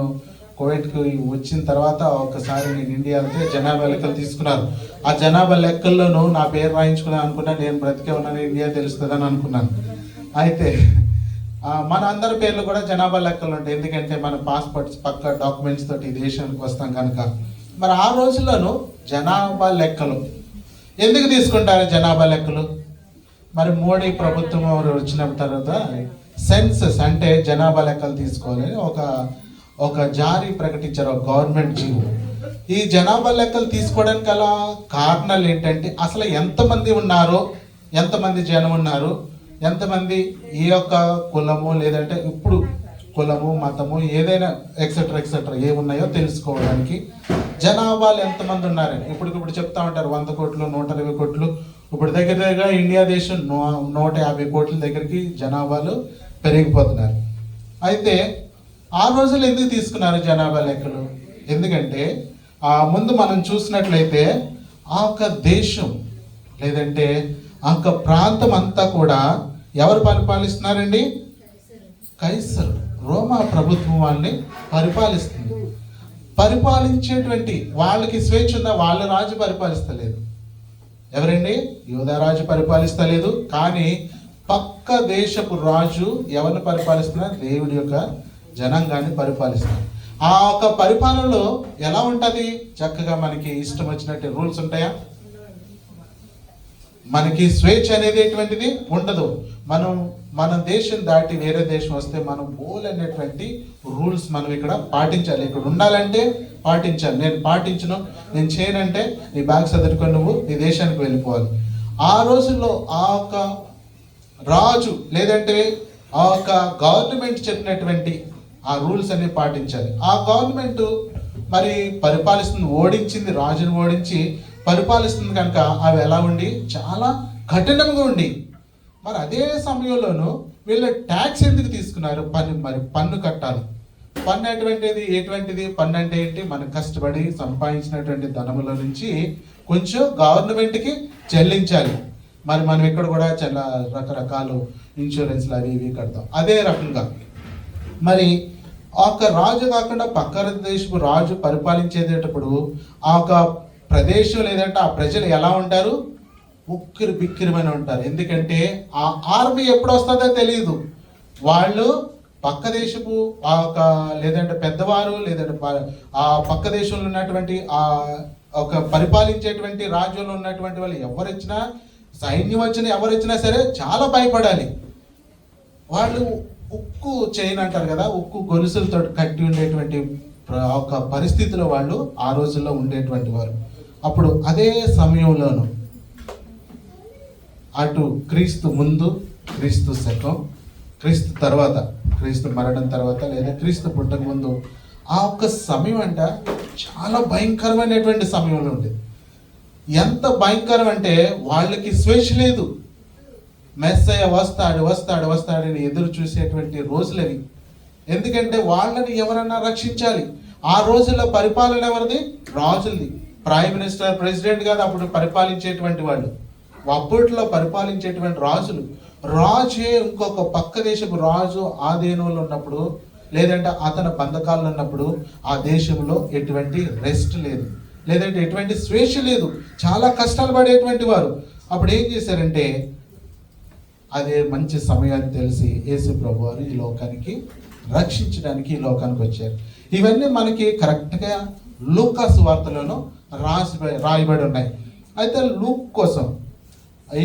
Speaker 5: కోవిడ్కి వచ్చిన తర్వాత ఒకసారి నేను ఇండియా వెళ్తే జనాభా లెక్కలు తీసుకున్నారు. ఆ జనాభా లెక్కల్లోనూ నా పేరు రాయించుకున్నాను అనుకున్నా, నేను బ్రతికే ఉన్నాను, ఇండియా తెలుస్తుందని అనుకున్నాను. అయితే మన అందరి పేర్లు కూడా జనాభా లెక్కలు ఉంటాయి. ఎందుకంటే మన పాస్పోర్ట్స్ పక్క డాక్యుమెంట్స్ తోటి ఈ దేశానికి వస్తాం కనుక. మరి ఆ రోజుల్లోనూ జనాభా లెక్కలు ఎందుకు తీసుకుంటారు? జనాభా లెక్కలు మరి మోడీ ప్రభుత్వం వచ్చిన తర్వాత సెన్సస్ అంటే జనాభా లెక్కలు తీసుకోవాలని ఒక జారీ ప్రకటించారు, ఒక గవర్నమెంట్ జీవో. ఈ జనాభా లెక్కలు తీసుకోవడానికి గల కారణాలు ఏంటంటే అసలు ఎంతమంది ఉన్నారో, ఎంతమంది జనం ఉన్నారు, ఎంతమంది ఈ యొక్క కులము లేదంటే ఇప్పుడు కులము మతము ఏదైనా ఎక్సెట్రా ఏమున్నాయో తెలుసుకోవడానికి జనాభాలు ఎంతమంది ఉన్నారని ఇప్పుడు చెప్తా ఉంటారు. 100 కోట్లు, 120 కోట్లు. ఇప్పుడు దగ్గర ఇండియా దేశం 150 కోట్ల దగ్గరికి జనాభాలు పెరిగిపోతున్నారు. అయితే ఆ రోజులు ఎందుకు తీసుకున్నారు జనాభా లెక్కలు? ఎందుకంటే ముందు మనం చూసినట్లయితే ఆ యొక్క దేశం లేదంటే ఆ యొక్క ప్రాంతం అంతా కూడా ఎవరు పరిపాలిస్తున్నారండి? కైసరు, రోమా ప్రభుత్వం వాళ్ళని పరిపాలిస్తుంది. పరిపాలించేటువంటి వాళ్ళకి స్వేచ్ఛ ఉందా? వాళ్ళ రాజు పరిపాలిస్తలేదు. ఎవరండి? యూదా రాజు పరిపాలిస్తలేదు. కానీ పక్క దేశపు రాజు ఎవరిని పరిపాలిస్తున్నారు? దేవుడి యొక్క జనాంగాన్ని పరిపాలిస్తున్నారు. ఆ ఒక పరిపాలనలో ఎలా ఉంటుంది? చక్కగా మనకి ఇష్టం వచ్చినట్టు రూల్స్ ఉంటాయా? మనకి స్వేచ్ఛ అనేది ఎటువంటిది ఉండదు. మన దేశం దాటి వేరే దేశం వస్తే మనం అనేటువంటి రూల్స్ మనం ఇక్కడ పాటించాలి. ఇక్కడ ఉండాలంటే పాటించాలి. నేను పాటించను, నేను చేయనంటే నీ బ్యాగ్ సదురుకొని నువ్వు నీ దేశానికి వెళ్ళిపోవాలి. ఆ రోజుల్లో ఆ ఒక రాజు లేదంటే ఆ ఒక గవర్నమెంట్ చెప్పినటువంటి ఆ రూల్స్ అన్ని పాటించాలి. ఆ గవర్నమెంట్ మరి పరిపాలిస్తుంది, ఓడించింది, రాజును ఓడించి పరిపాలిస్తుంది కనుక అవి ఎలా ఉండి? చాలా కఠినంగా ఉండి. మరి అదే సమయంలోనూ వీళ్ళు ట్యాక్స్ ఎందుకు తీసుకున్నారు? పన్ను కట్టాలి. పన్ను ఎటువంటిది? పన్ను అంటే ఏంటి? మనం కష్టపడి సంపాదించినటువంటి ధనముల నుంచి కొంచెం గవర్నమెంట్కి చెల్లించాలి. మరి మనం ఇక్కడ కూడా చాలా రకరకాల ఇన్సూరెన్స్లు అవి ఇవి కడతాం. అదే రకంగా మరి ఆ యొక్క రాజు కాకుండా పక్క దేశపు రాజు పరిపాలించేటప్పుడు ఆ యొక్క ప్రదేశం లేదంటే ఆ ప్రజలు ఎలా ఉంటారు? ఉక్కిరి బిక్కిరిమని ఉంటారు. ఎందుకంటే ఆ ఆర్మీ ఎప్పుడు వస్తుందో తెలియదు. వాళ్ళు పక్క దేశపు ఆ ఒక లేదంటే పెద్దవారు లేదంటే ఆ పక్క దేశంలో ఉన్నటువంటి ఆ ఒక పరిపాలించేటువంటి రాజ్యంలో ఉన్నటువంటి వాళ్ళు ఎవరు వచ్చినా, సైన్యం వచ్చినా ఎవరు వచ్చినా సరే చాలా భయపడాలి. వాళ్ళు ఉక్కు చైన్ అంటారు కదా, ఉక్కు గొలుసులతో కట్టి ఉండేటువంటి ఒక పరిస్థితిలో వాళ్ళు ఆ రోజుల్లో ఉండేటువంటి వారు. అప్పుడు అదే సమయంలోనూ అటు క్రీస్తు ముందు, క్రీస్తు శకం, క్రీస్తు తర్వాత, క్రీస్తు మరణం తర్వాత లేదా క్రీస్తు పుట్టక ముందు ఆ ఒక్క సమయం అంట చాలా భయంకరమైనటువంటి సమయంలో ఉండేది. ఎంత భయంకరం అంటే వాళ్ళకి స్వేచ్ఛ లేదు. మెస్సయ్య వస్తాడని ఎదురు చూసేటువంటి రోజులవి. ఎందుకంటే వాళ్ళని ఎవరన్నా రక్షించాలి. ఆ రోజుల్లో పరిపాలన ఎవరిది? రాజులది. ప్రైమ్ మినిస్టర్, ప్రెసిడెంట్ కాదు అప్పుడు పరిపాలించేటువంటి వాళ్ళు. అప్పట్లో పరిపాలించేటువంటి రాజులు. రాజే ఇంకొక పక్క దేశపు రాజు ఆధీనంలో ఉన్నప్పుడు లేదంటే అతని బంధకాల్లో ఉన్నప్పుడు ఆ దేశంలో ఎటువంటి రెస్ట్ లేదు, లేదంటే ఎటువంటి స్వేచ్ఛ లేదు. చాలా కష్టాలు పడేటువంటి వారు. అప్పుడు ఏం చేశారంటే అదే మంచి సమయాన్ని తెలిసి యేసు ప్రభు వారు ఈ లోకానికి రక్షించడానికి ఈ లోకానికి వచ్చారు. ఇవన్నీ మనకి కరెక్ట్గా లూకా సువార్తలోనూ రాయబడి ఉన్నాయి. అయితే లూక్ కోసం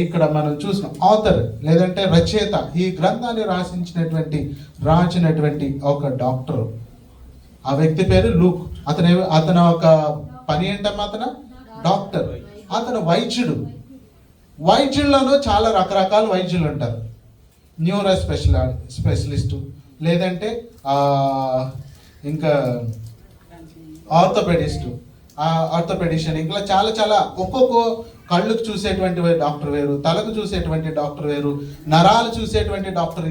Speaker 5: ఇక్కడ మనం చూసిన ఆథర్ లేదంటే రచయిత, ఈ గ్రంథాన్ని రాసినటువంటి ఒక డాక్టర్, ఆ వ్యక్తి పేరు లూక్. అతను ఒక పని ఏంటమ్మా? అతను డాక్టర్, అతను వైద్యుడు. వైద్యుల్లోనూ చాలా రకరకాల వైద్యులు ఉంటారు. న్యూరో స్పెషలిస్టు లేదంటే ఇంకా ఆర్థోపెడిషన్, ఇంకా చాలా ఒక్కొక్క కళ్ళకు చూసేటువంటి డాక్టర్ వేరు, తలకు చూసేటువంటి డాక్టర్ వేరు, నరాలు చూసేటువంటి డాక్టర్,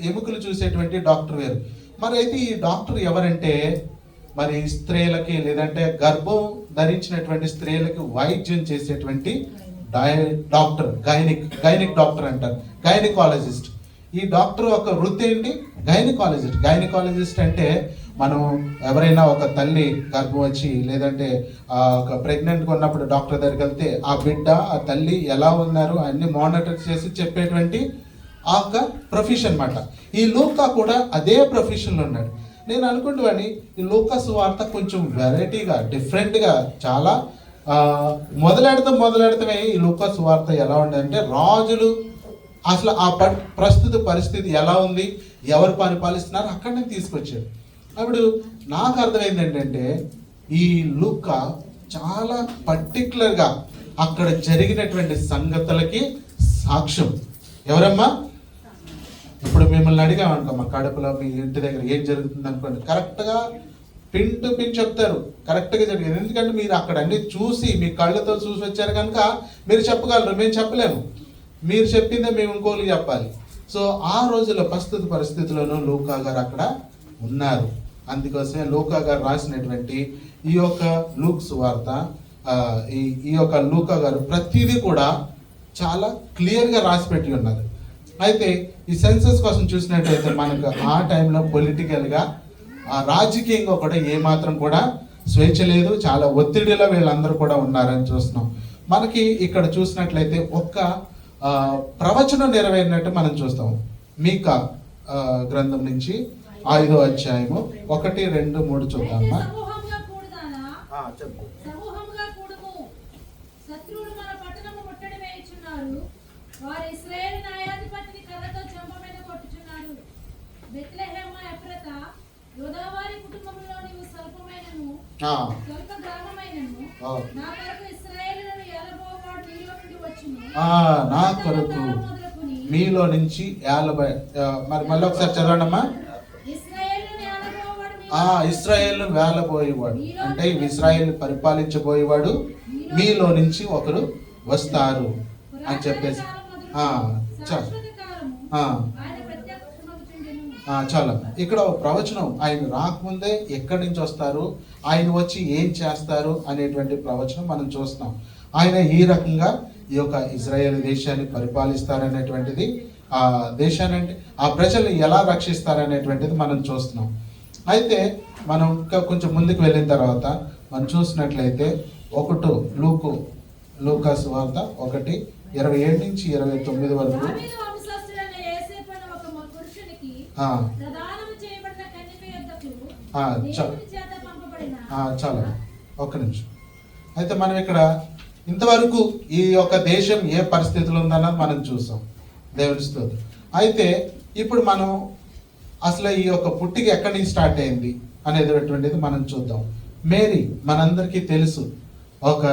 Speaker 5: ఎముకలు చూసేటువంటి డాక్టర్ వేరు. మరి అయితే ఈ డాక్టర్ ఎవరంటే మరి స్త్రీలకి లేదంటే గర్భం ధరించినటువంటి స్త్రీలకి వైద్యం చేసేటువంటి డాక్టర్, గైనిక్ డాక్టర్ అంటారు, గైనకాలజిస్ట్. ఈ డాక్టర్ ఒక వృత్తి ఏంటి? గైనకాలజిస్ట్ అంటే మనం ఎవరైనా ఒక తల్లి గర్భం వచ్చి లేదంటే ఒక ప్రెగ్నెంట్గా ఉన్నప్పుడు డాక్టర్ దగ్గరికి వెళ్తే ఆ బిడ్డ ఆ తల్లి ఎలా ఉన్నారు అన్ని మానిటర్ చేసి చెప్పేటువంటి ఆ ఒక ప్రొఫెషన్ అన్నమాట. ఈ లూకా కూడా అదే ప్రొఫెషన్లో ఉన్నాడు. నేను అనుకుంటున్నాను ఈ లూకా సువార్త కొంచెం వెరైటీగా, డిఫరెంట్గా, చాలా మొదలెడతామే ఈ లూకా సువార్త ఎలా ఉండదంటే రాజులు అసలు ఆ ప్రస్తుత పరిస్థితి ఎలా ఉంది, ఎవరు పరిపాలిస్తున్నారు అక్కడ నేను తీసుకొచ్చాడు. అప్పుడు నాకు అర్థమైంది ఏంటంటే ఈ లూకా చాలా పర్టికులర్గా అక్కడ జరిగినటువంటి సంగతులకి సాక్ష్యం. ఎవరమ్మా? ఇప్పుడు మిమ్మల్ని అడిగామనుకో, మా కడుపులో మీ ఇంటి దగ్గర ఏం జరుగుతుంది అనుకోండి, కరెక్ట్గా పిన్ టు పిన్ చెప్తారు, కరెక్ట్గా జరిగింది. ఎందుకంటే మీరు అక్కడ అన్ని చూసి మీ కళ్ళతో చూసి వచ్చారు కనుక మీరు చెప్పగలరు, మేము చెప్పలేము. మీరు చెప్పిందే మేము ఇంకోళ్ళు చెప్పాలి. సో ఆ రోజుల్లో ప్రస్తుత పరిస్థితుల్లోనూ లూకా గారు అక్కడ ఉన్నారు. అందుకోసమే లూకా గారు రాసినటువంటి ఈ యొక్క లూక్ సువార్త, ఈ యొక్క లూకా గారు ప్రతిదీ కూడా చాలా క్లియర్గా రాసి పెట్టి ఉన్నారు. అయితే ఈ సెన్సస్ కోసం చూసినట్టయితే మనకు ఆ టైంలో పొలిటికల్గా రాజకీయంగా కూడా ఏమాత్రం కూడా స్వేచ్ఛ లేదు, చాలా ఒత్తిడిలో వీళ్ళందరూ కూడా ఉన్నారని చూస్తున్నాం. మనకి ఇక్కడ చూసినట్లయితే ఒక్క ప్రవచనం నెరవేరినట్టు మనం చూస్తాం. మీకా గ్రంథం నుంచి 5వ అధ్యాయము 1, 2, 3 చూద్దామా.
Speaker 6: సమూహంగా కూడుదానా?
Speaker 5: చెప్పు.
Speaker 6: సమూహంగా కూడుము. శత్రువులు మన పట్టణము ముట్టడి వేయుచున్నారు. వారు ఇశ్రాయేలు న్యాయాధిపతిని కర్రతో చెంప మీద కొట్టుచున్నారు. బెత్లెహేమ ఎఫ్రతా, యోదావారి కుటుంబంలో నీవు స్వల్పమైనను స్వల్ప గ్రామమైనను, నా కొరకు ఇశ్రాయేలును ఏలబోవాడు నీలో నుండి వచ్చును.
Speaker 5: నా కొరకు మీలో నుంచి 50 మరి మళ్ళీ ఒకసారి చదవండమ్మా. ఇశ్రాయేలు వేలబోయేవాడు అంటే ఇశ్రాయేల్ పరిపాలించబోయేవాడు మీలో నుంచి ఒకరు వస్తారు అని చెప్పేసి చాలా ఇక్కడ ప్రవచనం ఆయన రాకముందే ఎక్కడి నుంచి వస్తారు, ఆయన వచ్చి ఏం చేస్తారు అనేటువంటి ప్రవచనం మనం చూస్తున్నాం. ఆయన ఈ రకంగా ఈ యొక్క ఇజ్రాయేల్ దేశాన్ని పరిపాలిస్తారనేటువంటిది, ఆ దేశాన్ని అంటే ఆ ప్రజలు ఎలా రక్షిస్తారనేటువంటిది మనం చూస్తున్నాం. అయితే మనం ఇంకా కొంచెం ముందుకు వెళ్ళిన తర్వాత మనం చూసినట్లయితే లూకాసు వార్త 1:27 నుంచి 29 వరకు. చాలా ఒక్క నిమిషం. అయితే మనం ఇక్కడ ఇంతవరకు ఈ యొక్క దేశం ఏ పరిస్థితిలో ఉందన్నది మనం చూసాం, దేవుని స్తోత్రం. అయితే ఇప్పుడు మనం అసలు ఈ యొక్క పుట్టిక ఎక్కడి నుంచి స్టార్ట్ అయింది అనేటువంటిది మనం చూద్దాం. మేరీ మనందరికీ తెలుసు, ఒక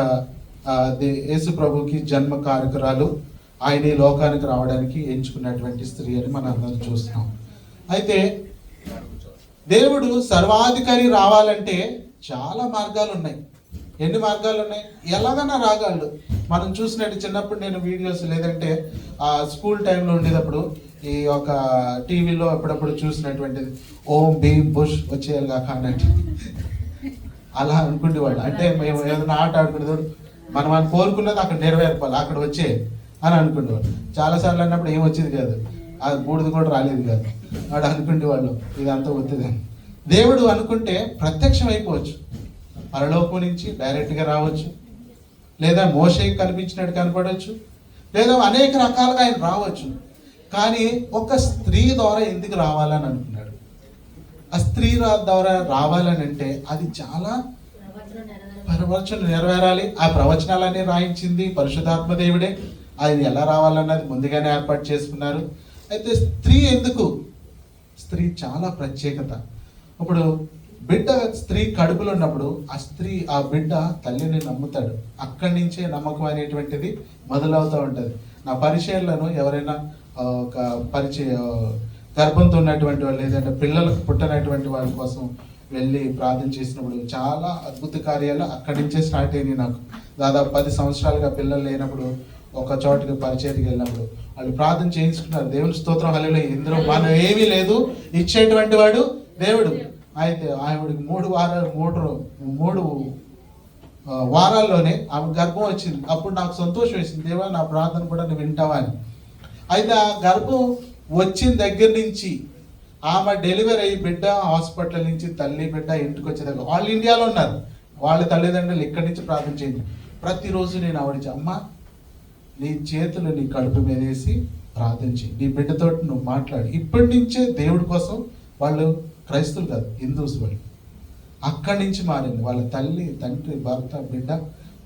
Speaker 5: యేసు ప్రభుకి జన్మ కారకురాలు, ఆయన ఈ లోకానికి రావడానికి ఎంచుకున్నటువంటి స్త్రీ అని మనం అందరం చూస్తున్నాం. అయితే దేవుడు సర్వాధికారి రావాలంటే చాలా మార్గాలు ఉన్నాయి. ఎన్ని మార్గాలు ఉన్నాయి? ఎలాగైనా రాగాళ్ళు. మనం చూసినట్టు చిన్నప్పుడు నేను వీడియోస్ లేదంటే స్కూల్ టైంలో ఉండేటప్పుడు ఈ యొక్క టీవీలో అప్పుడప్పుడు చూసినటువంటిది ఓం భీమ్ బుష్ వచ్చేయాలి కాక అన్నట్టు అలా అనుకునేవాళ్ళు. అంటే మేము ఏదైనా ఆట ఆడుకునేవాడు మనం అని కోరుకున్నది అక్కడ నెరవేర్పాలి, అక్కడ వచ్చే అని అనుకునేవాళ్ళు. చాలాసార్లు అన్నప్పుడు ఏం వచ్చేది కాదు, అది బూడిది కూడా రాలేదు కాదు, వాడు అనుకునేవాళ్ళు ఇదంతా వద్దుది. దేవుడు అనుకుంటే ప్రత్యక్షం అయిపోవచ్చు, పరలోకం నుంచి డైరెక్ట్గా రావచ్చు, లేదా మోషేకి కనిపించినట్టు కనపడవచ్చు, లేదా అనేక రకాలుగా ఆయన రావచ్చు. కానీ ఒక స్త్రీ ద్వారా ఎందుకు రావాలని అనుకున్నాడు? ఆ స్త్రీ ద్వారా రావాలని అంటే అది చాలా ప్రవచనం నెరవేరాలి. ఆ ప్రవచనాలన్నీ రాయించింది పరిశుద్ధాత్మ దేవుడే. ఆయన ఎలా రావాలన్నది ముందుగానే ఏర్పాటు చేసుకున్నారు. అయితే స్త్రీ ఎందుకు? స్త్రీ చాలా ప్రత్యేకత. ఇప్పుడు బిడ్డ స్త్రీ కడుపులో ఉన్నప్పుడు ఆ బిడ్డ తల్లిని నమ్ముతాడు. అక్కడి నుంచే నమ్మకం అనేటువంటిది మొదలవుతూ ఉంటుంది. నా పరిచయాలను ఎవరైనా ఒక గర్భంతో ఉన్నటువంటి వాళ్ళు లేదంటే పిల్లలకు పుట్టనటువంటి వాళ్ళ కోసం వెళ్ళి ప్రార్థన చేసినప్పుడు చాలా అద్భుత కార్యాలు అక్కడి నుంచే స్టార్ట్ అయినాయి. నాకు దాదాపు 10 సంవత్సరాలుగా పిల్లలు లేనప్పుడు ఒక చోటికి పరిచయకి వెళ్ళినప్పుడు వాళ్ళు ప్రార్థన చేయించుకున్నారు. దేవుని స్తోత్రం, హల్లెలూయా. ఇందులో మనం ఏమీ లేదు, ఇచ్చేటువంటి వాడు దేవుడు. అయితే ఆవిడికి 3 వారాల్లోనే ఆమె గర్భం వచ్చింది. అప్పుడు నాకు సంతోషం వేసింది, దేవా నా ప్రార్థన కూడా నువ్వు వింటావా అని. అయితే ఆ గర్భం వచ్చిన దగ్గర నుంచి ఆమె డెలివరీ అయ్యి బిడ్డ హాస్పిటల్ నుంచి తల్లి బిడ్డ ఇంటికి వచ్చేదాకా ఆల్ ఇండియాలో ఉన్నారు. వాళ్ళ తల్లిదండ్రులు ఇక్కడి నుంచి ప్రార్థన చేయండి. ప్రతిరోజు నేను ఆవిడ అమ్మా నీ చేతులు నీ కడుపు మీద వేసి ప్రార్థించి నీ బిడ్డతో నువ్వు మాట్లాడు. ఇప్పటి నుంచే దేవుడి కోసం, వాళ్ళు క్రైస్తవులు కాదు, హిందూస్ వాళ్ళు. అక్కడి నుంచి మారింది వాళ్ళ తల్లి, తండ్రి, భర్త, బిడ్డ,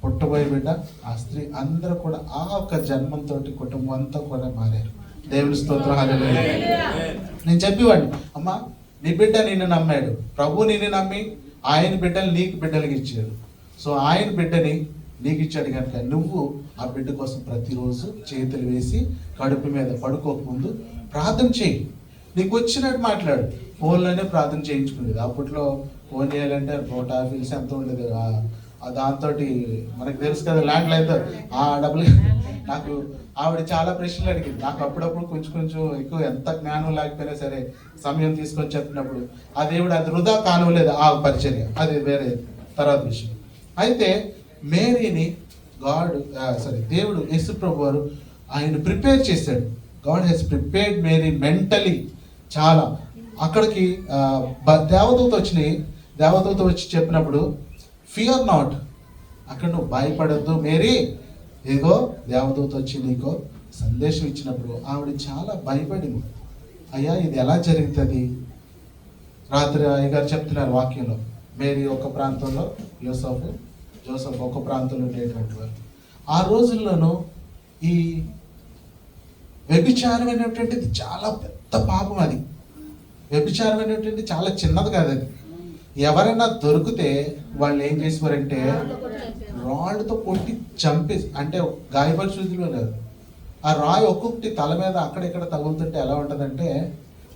Speaker 5: పుట్టబోయే బిడ్డ, ఆ స్త్రీ అందరూ కూడా ఆ ఒక్క జన్మంతో కుటుంబం అంతా కూడా మారారు. దేవుని స్తోత్రం, హల్లెలూయా. నేను చెప్పేవాడిని, అమ్మా నీ బిడ్డ నిన్ను నమ్మాడు, ప్రభు నిన్ను నమ్మి ఆయన బిడ్డలు నీకు బిడ్డలకి ఇచ్చాడు. సో ఆయన బిడ్డని నీకు ఇచ్చాడు కనుక నువ్వు ఆ బిడ్డ కోసం ప్రతిరోజు చేతులు వేసి కడుపు మీద పడుకోకముందు ప్రార్థన చేయి. నీకు వచ్చినట్టు మాట్లాడు. ఫోన్లోనే ప్రార్థన చేయించుకునేది. అప్పట్లో ఫోన్ చేయాలంటే నోటా ఫీల్స్ ఎంత ఉండేది. దాంతో మనకు తెలుసు కదా, ల్యాండ్ లైన్తో ఆ డబ్బులు. నాకు ఆవిడ చాలా ప్రశ్నలు అడిగింది. నాకు అప్పుడప్పుడు కొంచెం ఎక్కువ ఎంత జ్ఞానం లేకపోయినా సరే సమయం తీసుకొని చెప్పినప్పుడు ఆ దేవుడు అది వృధా కానవలేదు ఆ పరిచర్య, అది వేరే తర్వాత విషయం. అయితే మేరీని దేవుడు యేసు ప్రభు వారు ఆయన ప్రిపేర్ చేశాడు. God has prepared Mary mentally. చాలా అక్కడికి దేవదూత వచ్చి చెప్పినప్పుడు ఫియర్ నాట్, అక్కడ నువ్వు భయపడద్దు మేరీ, ఇదిగో దేవదూత వచ్చి నీకో సందేశం ఇచ్చినప్పుడు ఆవిడ చాలా భయపడింది. అయ్యా ఇది ఎలా జరుగుతుంది? రాత్రి అయ్యగారు చెప్తున్నారు వాక్యంలో, మేరీ ఒక ప్రాంతంలో, జోసఫ్ ఒక ప్రాంతంలో ఉండేటువంటి వారు. ఆ రోజుల్లోనూ ఈ వ్యభిచారం అనేటువంటిది చాలా పెద్ద పాపం. అది వ్యభిచారం అనేటువంటి చాలా చిన్నది కాదు. అది ఎవరైనా దొరికితే వాళ్ళు ఏం చేసేవారంటే రాళ్ళతో కొట్టి చంపేసి, అంటే గాయపరిచేదిలో లేదు, ఆ రాయి ఒక్కొక్కటి తల మీద అక్కడెక్కడ తగులుతుంటే ఎలా ఉంటుందంటే,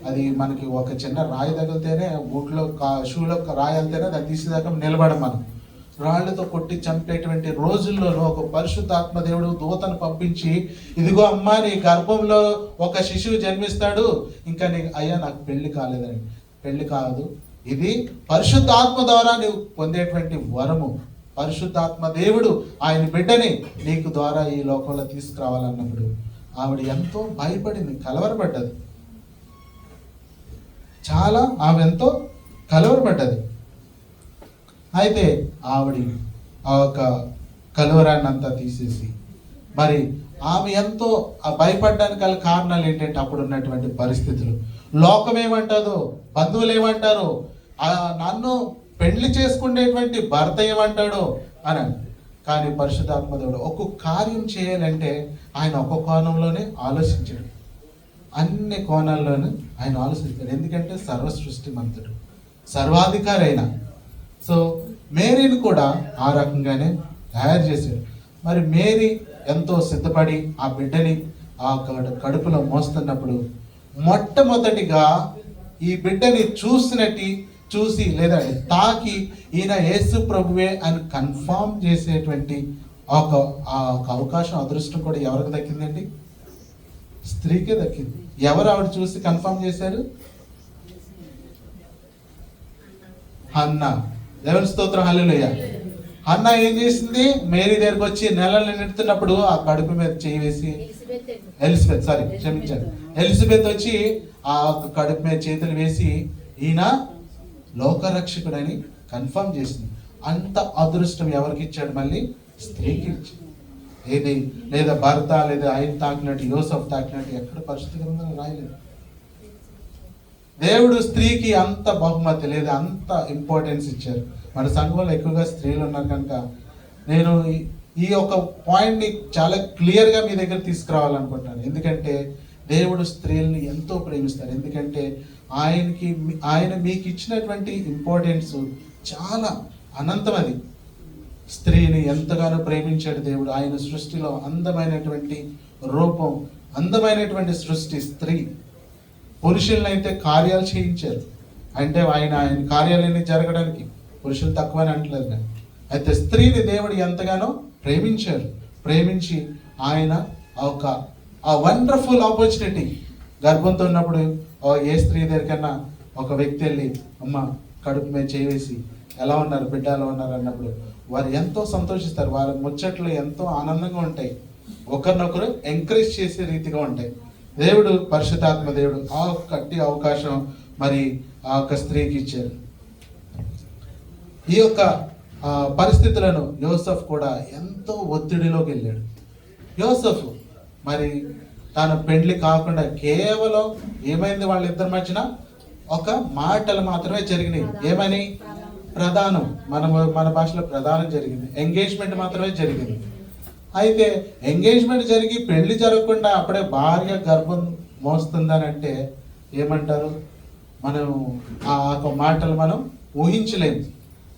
Speaker 5: అది మనకి ఒక చిన్న రాయి తగిలితేనే బూట్లో షూలో రాయి వెళ్తేనే దాన్ని తీసేదాకా నిలబడం. మనం రాళ్లతో కొట్టి చంపేటువంటి రోజుల్లోనూ ఒక పరిశుద్ధాత్మ దేవుడు దూతను పంపించి, ఇదిగో అమ్మా నీ గర్భంలో ఒక శిశువు జన్మిస్తాడు, ఇంకా అయ్యా నాకు పెళ్లి కాలేదని. పెళ్లి కాదు, ఇది పరిశుద్ధాత్మ ద్వారా నీవు పొందేటువంటి వరము. పరిశుద్ధాత్మ దేవుడు ఆయన బిడ్డని నీకు ద్వారా ఈ లోకంలో తీసుకురావాలన్నప్పుడు ఆవిడ ఎంతో భయపడింది, కలవరపడ్డది. ఆమె ఎంతో కలవరపడ్డది. అయితే ఆవిడ ఆ యొక్క కలవరాన్ని అంతా తీసేసి, మరి ఆమె ఎంతో భయపడడానికి గల కారణాలు ఏంటంటే అప్పుడు ఉన్నటువంటి పరిస్థితులు. లోకం ఏమంటారో, బంధువులు ఏమంటారో, నన్ను పెళ్లి చేసుకునేటువంటి భర్త ఏమంటాడో అని. కానీ పరిశుద్ధాత్మ దేవుడు ఒక్కొక్క కార్యం చేయాలంటే ఆయన ఒక్కొక్క కోణంలోనే ఆలోచించాడు, అన్ని కోణాల్లోనూ ఆయన ఆలోచించాడు. ఎందుకంటే సర్వ సృష్టిమంతుడు, సర్వాధికారి అయిన. సో మేరీని కూడా ఆ రకంగానే తయారు చేశాడు. మరి మేరీ ఎంతో సిద్ధపడి ఆ బిడ్డని ఆ కడుపులో మోస్తున్నప్పుడు మొట్టమొదటిగా ఈ బిడ్డని చూసి లేదా తాకి ఈయన యేసు ప్రభువే అని కన్ఫామ్ చేసేటువంటి ఒక అవకాశం, అదృష్టం కూడా ఎవరికి దక్కిందండి? స్త్రీకే దక్కింది. ఎవరు ఆవిడ చూసి కన్ఫామ్ చేశారు? హన్నా. దేవుని స్తోత్రం, హల్లెలూయా. హన్నా ఏం చేసింది? మేరీ దగ్గరకు వచ్చి నెలలు నెడుతున్నప్పుడు ఆ కడుపు మీద చేయి వేసి, ఎలిజబెత్ వచ్చి ఆ కడుపు మీద చేతులు వేసి ఈయన లోకరక్షకుడని కన్ఫర్మ్ చేసింది. అంత అదృష్టం ఎవరికి ఇచ్చాడు? మళ్ళీ స్త్రీకి ఇచ్చాడు. ఏది లేదా భర్త లేదా ఆయన తాకినట్టు, యోసఫ్ తాకినట్టు ఎక్కడ పరిశుద్ధ గ్రంథంలో రాయలేదు. దేవుడు స్త్రీకి అంత బహుమతి లేదా అంత ఇంపార్టెన్స్ ఇచ్చారు. మన సంఘంలో ఎక్కువగా స్త్రీలు ఉన్నారు కనుక నేను ఈ యొక్క పాయింట్ని చాలా క్లియర్గా మీ దగ్గర తీసుకురావాలనుకుంటున్నాను. ఎందుకంటే దేవుడు స్త్రీల్ని ఎంతో ప్రేమిస్తారు. ఎందుకంటే ఆయన మీకు ఇచ్చినటువంటి ఇంపార్టెన్స్ చాలా అనంతం. అది స్త్రీని ఎంతగానో ప్రేమించాడు దేవుడు. ఆయన సృష్టిలో అందమైనటువంటి రూపం, అందమైనటువంటి సృష్టి స్త్రీ. పురుషులను అయితే కార్యాలు చేయించారు, అంటే ఆయన కార్యాలన్నీ జరగడానికి పురుషులు తక్కువని అంటలేదు నేను. అయితే స్త్రీని దేవుడు ఎంతగానో ప్రేమించి ఆయన ఆ వండర్ఫుల్ ఆపర్చునిటీ, గర్భంతో ఉన్నప్పుడు ఏ స్త్రీ దగ్గరికన్నా ఒక వ్యక్తి వెళ్ళి అమ్మ కడుపు మీద చేసి ఎలా ఉన్నారు, బిడ్డ ఎలా ఉన్నారు అన్నప్పుడు వారు ఎంతో సంతోషిస్తారు. వారి ముచ్చట్లు ఎంతో ఆనందంగా ఉంటాయి, ఒకరినొకరు ఎంకరేజ్ చేసే రీతిగా ఉంటాయి. దేవుడు పరిశుద్ధాత్మ దేవుడు ఆ కట్టి అవకాశం మరి ఆ యొక్క స్త్రీకి ఇచ్చారు. ఈ యొక్క పరిస్థితులను యోసెఫ్ కూడా ఎంతో ఒత్తిడిలోకి వెళ్ళాడు. యోసెఫ్ మరి తన పెండ్లి కాకుండా కేవలం ఏమైంది, వాళ్ళిద్దరి మధ్యన ఒక మాటలు మాత్రమే జరిగినాయి. ఏమని? ప్రధానం. మన భాషలో ప్రధానం జరిగింది, ఎంగేజ్మెంట్ మాత్రమే జరిగింది. అయితే ఎంగేజ్మెంట్ జరిగి పెళ్లి జరగకుండా అప్పుడే భార్య గర్భం మోస్తుందని అంటే ఏమంటారు? మనం ఆ మాటలు మనం ఊహించలేము.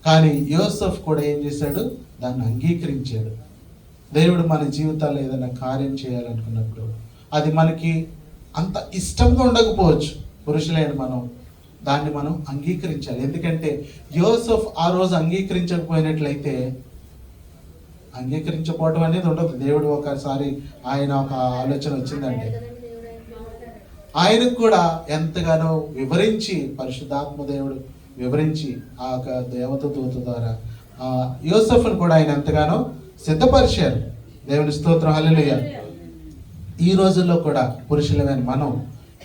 Speaker 5: కానీ యోసెఫ్ కూడా ఏం చేశాడు? దాన్ని అంగీకరించాడు. దేవుడు మన జీవితాల్లో ఏదైనా కార్యం చేయాలనుకున్నప్పుడు అది మనకి అంత ఇష్టంగా ఉండకపోవచ్చు, పురుషులైన దాన్ని మనం అంగీకరించాలి. ఎందుకంటే యోసెఫ్ ఆ రోజు అంగీకరించకపోయినట్లయితే, అంగీకరించకపోవడం అనేది ఉండదు. దేవుడు ఒకసారి ఆయన ఒక ఆలోచన వచ్చిందంటే ఆయనకు కూడా ఎంతగానో వివరించి, పరిశుద్ధాత్మ దేవుడు వివరించి ఆ దేవదూత ద్వారా యోసెఫ్ను కూడా ఆయన ఎంతగానో సిద్ధపరిచారు. దేవుని స్తోత్రం, హల్లెలూయా. ఈ రోజుల్లో కూడా పురుషులమైన మనం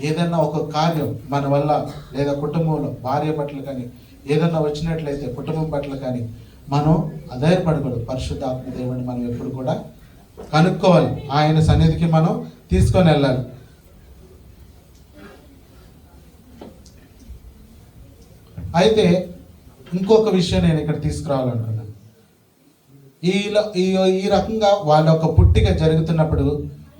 Speaker 5: ఏదైనా ఒక కార్యం మన వల్ల లేదా కుటుంబంలో భార్య పట్ల కానీ ఏదైనా వచ్చినట్లయితే కుటుంబం పట్ల కానీ మనం అధైర్యపడకూడదు. పరిశుద్ధాత్మ దేవుడిని మనం ఎప్పుడు కూడా కనుక్కోవాలి, ఆయన సన్నిధికి మనం తీసుకొని వెళ్ళాలి. అయితే ఇంకొక విషయం నేను ఇక్కడ తీసుకురావాలనుకున్నాను. ఈ రకంగా వాళ్ళ ఒక పుట్టిక జరుగుతున్నప్పుడు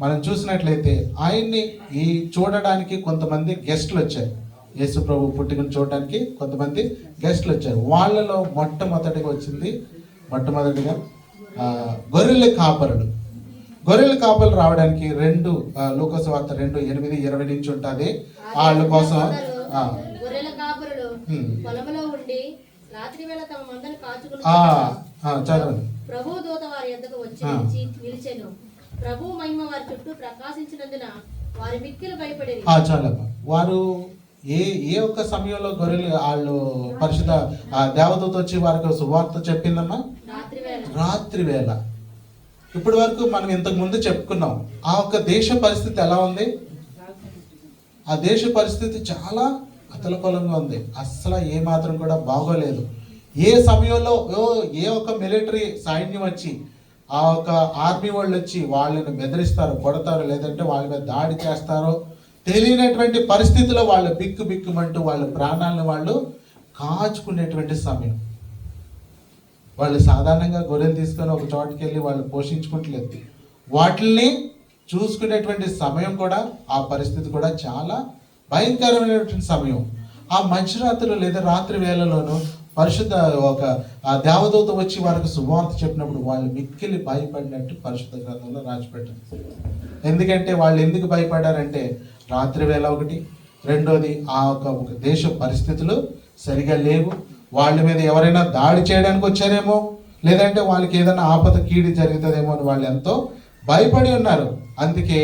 Speaker 5: మనం చూసినట్లయితే ఆయన్ని ఈ చూడడానికి కొంతమంది గెస్టులు వచ్చారు. యేసు ప్రభు పుట్టికను చూడడానికి కొంతమంది గెస్టులు వచ్చారు. వాళ్ళలో మొట్టమొదటిగా గొర్రెల కాపరులు. గొర్రెల కాపరులు రావడానికి లూకాసు వార్త 2:8-20 నుంచి ఉంటుంది. వాళ్ళ కోసం
Speaker 2: గొర్రెల కాపరులు పొలంలో ఉండి రాత్రి వేళ తమ మందను కాచుకుని
Speaker 5: చదవండి.
Speaker 2: ప్రభు దూత వారి యొద్దకు వచ్చి నిలిచెను. ప్రభు మహిమ వారి చుట్టూ ప్రకాశించినందున వారి మిక్కిలి భయపడేది.
Speaker 5: చాలమ్మా. వారు ఏ ఒక్క సమయంలో గొర్రెలు వాళ్ళు పరిశుద్ధ దేవదూత వచ్చి వారికి సువార్త చెప్పిందమ్మా? రాత్రి వేళ. ఇప్పటి వరకు మనం ఇంతకు ముందు చెప్పుకున్నాం. ఆ ఒక్క దేశ పరిస్థితి ఎలా ఉంది? ఆ దేశ పరిస్థితి చాలా అతలకొలంగా ఉంది. అస్సలు ఏ మాత్రం కూడా బాగోలేదు. ఏ సమయంలో ఏ ఒక్క మిలిటరీ సైన్యం వచ్చి ఆ ఒక ఆర్మీ వాళ్ళు వచ్చి వాళ్ళని బెదిరిస్తారో, కొడతారో, లేదంటే వాళ్ళ మీద దాడి చేస్తారో తెలియనటువంటి పరిస్థితిలో వాళ్ళు బిక్కుమంటూ వాళ్ళ ప్రాణాలను వాళ్ళు కాచుకునేటువంటి సమయం. వాళ్ళు సాధారణంగా గొర్రెలు తీసుకొని ఒక చోటుకి వెళ్ళి వాళ్ళు పోషించుకుంటలేదు. వాటిల్ని చూసుకునేటువంటి సమయం కూడా, ఆ పరిస్థితి కూడా చాలా భయంకరమైనటువంటి సమయం. ఆ మధ్యరాత్రులు లేదా రాత్రి వేళలోనూ పరిశుద్ధ ఆ దేవదూత వచ్చి వారికి సువార్త చెప్పినప్పుడు వాళ్ళు మిక్కిలి భయపడినట్టు పరిశుద్ధ గ్రంథంలో రాసిపెట్టారు. ఎందుకంటే వాళ్ళు ఎందుకు భయపడ్డారంటే రాత్రి వేళ ఒకటి, రెండోది ఆ ఒక దేశ పరిస్థితులు సరిగా లేవు. వాళ్ళ మీద ఎవరైనా దాడి చేయడానికి వచ్చారేమో, లేదంటే వాళ్ళకి ఏదైనా ఆపద కీడి జరుగుతుందేమో అని వాళ్ళు ఎంతో భయపడి ఉన్నారు. అందుకే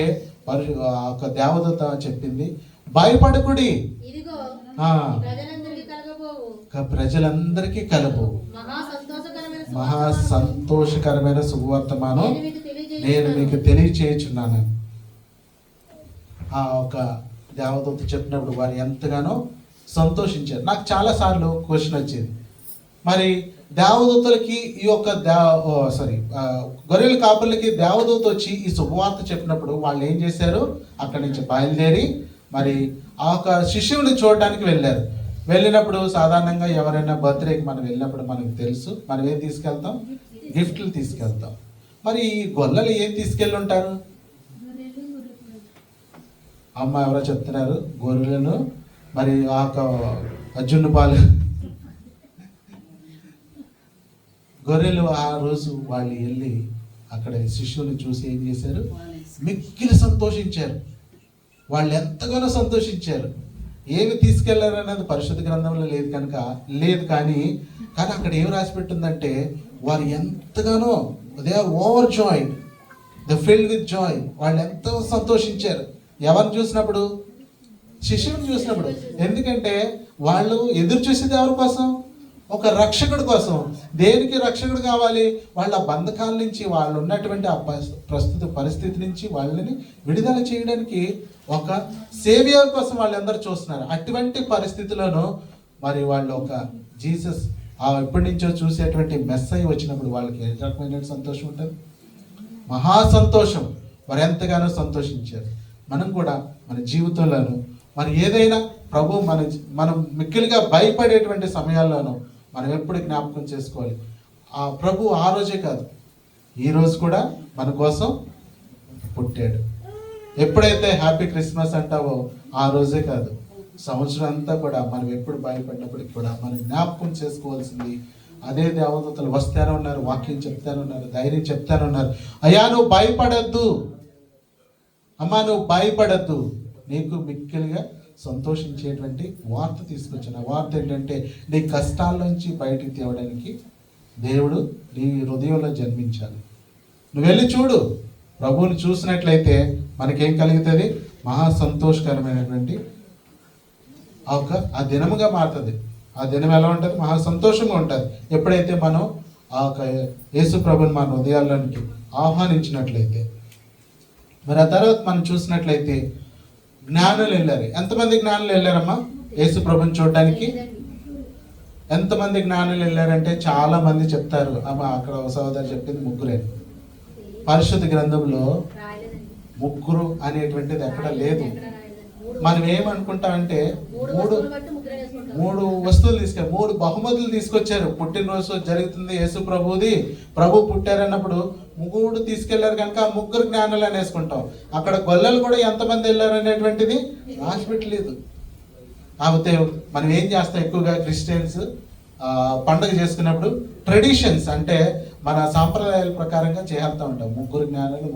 Speaker 5: ఒక దేవదూత చెప్పింది, భయపడకుడి, ప్రజలందరికీ కలుపు మహా సంతోషకరమైన శుభవర్తమానం నేను మీకు తెలియచేయుచున్నాను. ఆ ఒక దేవదూత చెప్పినప్పుడు వారు ఎంతగానో సంతోషించారు. నాకు చాలాసార్లు క్వశ్చన్ వచ్చేది, మరి దేవదూతలకి ఈ యొక్క గొర్రెల కాపర్లకి దేవదూత వచ్చి ఈ శుభవార్త చెప్పినప్పుడు వాళ్ళు ఏం చేశారు? అక్కడి నుంచి బయలుదేరి మరి ఆ ఒక శిష్యుని చూడడానికి వెళ్ళారు. వెళ్ళినప్పుడు సాధారణంగా ఎవరైనా బర్త్డేకి మనం వెళ్ళినప్పుడు మనకు తెలుసు, మనం ఏం తీసుకెళ్తాం? గిఫ్ట్లు తీసుకెళ్తాం. మరి ఈ గొల్లలు ఏం తీసుకెళ్ళి ఉంటారు? అమ్మ ఎవరో చెప్తున్నారు, గొర్రెలను మరి ఆ జున్ను పాలు, గొర్రెలు. ఆ రోజు వాళ్ళు వెళ్ళి అక్కడ శిష్యుని చూసి ఏం చేశారు? మిక్కిలి సంతోషించారు. వాళ్ళు ఎంతగానో సంతోషించారు. ఏమి తీసుకెళ్లారు అనేది పరిశుద్ధ గ్రంథంలో లేదు కానీ అక్కడ ఏం రాసి పెట్టిందంటే వారు ఎంతగానో they are over joy, they filled with joy. వాళ్ళు ఎంతో సంతోషించారు. ఎవరిని చూసినప్పుడు? శిష్యుని చూసినప్పుడు. ఎందుకంటే వాళ్ళు ఎదురు చూసేది ఎవరి కోసం? ఒక రక్షకుడి కోసం. దేనికి రక్షకుడు కావాలి? వాళ్ళ బంధకాల నుంచి, వాళ్ళు ఉన్నటువంటి ఆ ప్రస్తుత పరిస్థితి నుంచి వాళ్ళని విడుదల చేయడానికి ఒక సేవియర్ కోసం వాళ్ళందరూ చూస్తున్నారు. అటువంటి పరిస్థితులను మరి వాళ్ళు ఒక జీసస్ ఎప్పటి నుంచో చూసేటువంటి మెస్సయ్య వచ్చినప్పుడు వాళ్ళకి ఏ రకమైన సంతోషం ఉంటుంది? మహా సంతోషం. వారు ఎంతగానో సంతోషించారు. మనం కూడా మన జీవితంలోనూ మరి ఏదైనా ప్రభు మనం మిక్కిలిగా భయపడేటువంటి సమయాల్లోనూ మనం ఎప్పుడు జ్ఞాపకం చేసుకోవాలి, ఆ ప్రభు ఆ రోజే కాదు, ఈ రోజు కూడా మన కోసం పుట్టాడు. ఎప్పుడైతే హ్యాపీ క్రిస్మస్ అంటావో ఆ రోజే కాదు, సంవత్సరం అంతా కూడా మనం ఎప్పుడు భయపడినప్పటికీ కూడా మనం జ్ఞాపకం చేసుకోవాల్సింది అదే దేవదూతలు వస్తానే ఉన్నారు, వాక్యం చెప్తానే ఉన్నారు, ధైర్యం చెప్తానే ఉన్నారు. అయ్యా నువ్వు భయపడద్దు, అమ్మా నువ్వు భయపడద్దు, నీకు మిక్కిలిగా సంతోషించేటువంటి వార్త తీసుకొచ్చిన వార్త ఏంటంటే నీ కష్టాల నుంచి బయటికి తేవడానికి దేవుడు నీ హృదయంలో జన్మించాలి. నువ్వు వెళ్ళి చూడు, ప్రభువుని చూసినట్లయితే మనకేం కలుగుతుంది? మహా సంతోషకరమైనటువంటి ఆ దినముగా మారుతుంది. ఆ దినం ఎలా ఉంటుంది? మహా సంతోషంగా ఉంటుంది. ఎప్పుడైతే మనం ఆ యొక్క యేసు ప్రభుని మన హృదయాల్లోనికి ఆహ్వానించినట్లయితే. మరి ఆ తర్వాత మనం చూసినట్లయితే జ్ఞానులు వెళ్ళారు. ఎంతమంది జ్ఞానులు వెళ్ళారమ్మా యేసు ప్రభుని చూడడానికి? ఎంతమంది జ్ఞానులు వెళ్ళారంటే చాలా మంది చెప్తారు. అమ్మా అక్కడ ఒక సహోదరు చెప్పింది ముగ్గురే. పరిశుద్ధ గ్రంథంలో ముగ్గురు అనేటువంటిది ఎక్కడ లేదు. మనం ఏమనుకుంటామంటే మూడు వస్తువులు మూడు బహుమతులు తీసుకొచ్చారు. పుట్టినరోజు జరుగుతుంది యేసు ప్రభుది, ప్రభు పుట్టారన్నప్పుడు ముగ్గురు తీసుకెళ్లారు కనుక ఆ ముగ్గురు జ్ఞానులు అని వేసుకుంటాం. అక్కడ గొల్లలు కూడా ఎంతమంది వెళ్ళారు అనేటువంటిది రాసి పెట్టలేదు. కాకపోతే మనం ఏం చేస్తాం, ఎక్కువగా క్రిస్టియన్స్ పండుగ చేసుకున్నప్పుడు ట్రెడిషన్స్ అంటే మన సాంప్రదాయాల ప్రకారంగా చేస్తూ ఉంటాం. ముగ్గురు జ్ఞానులు,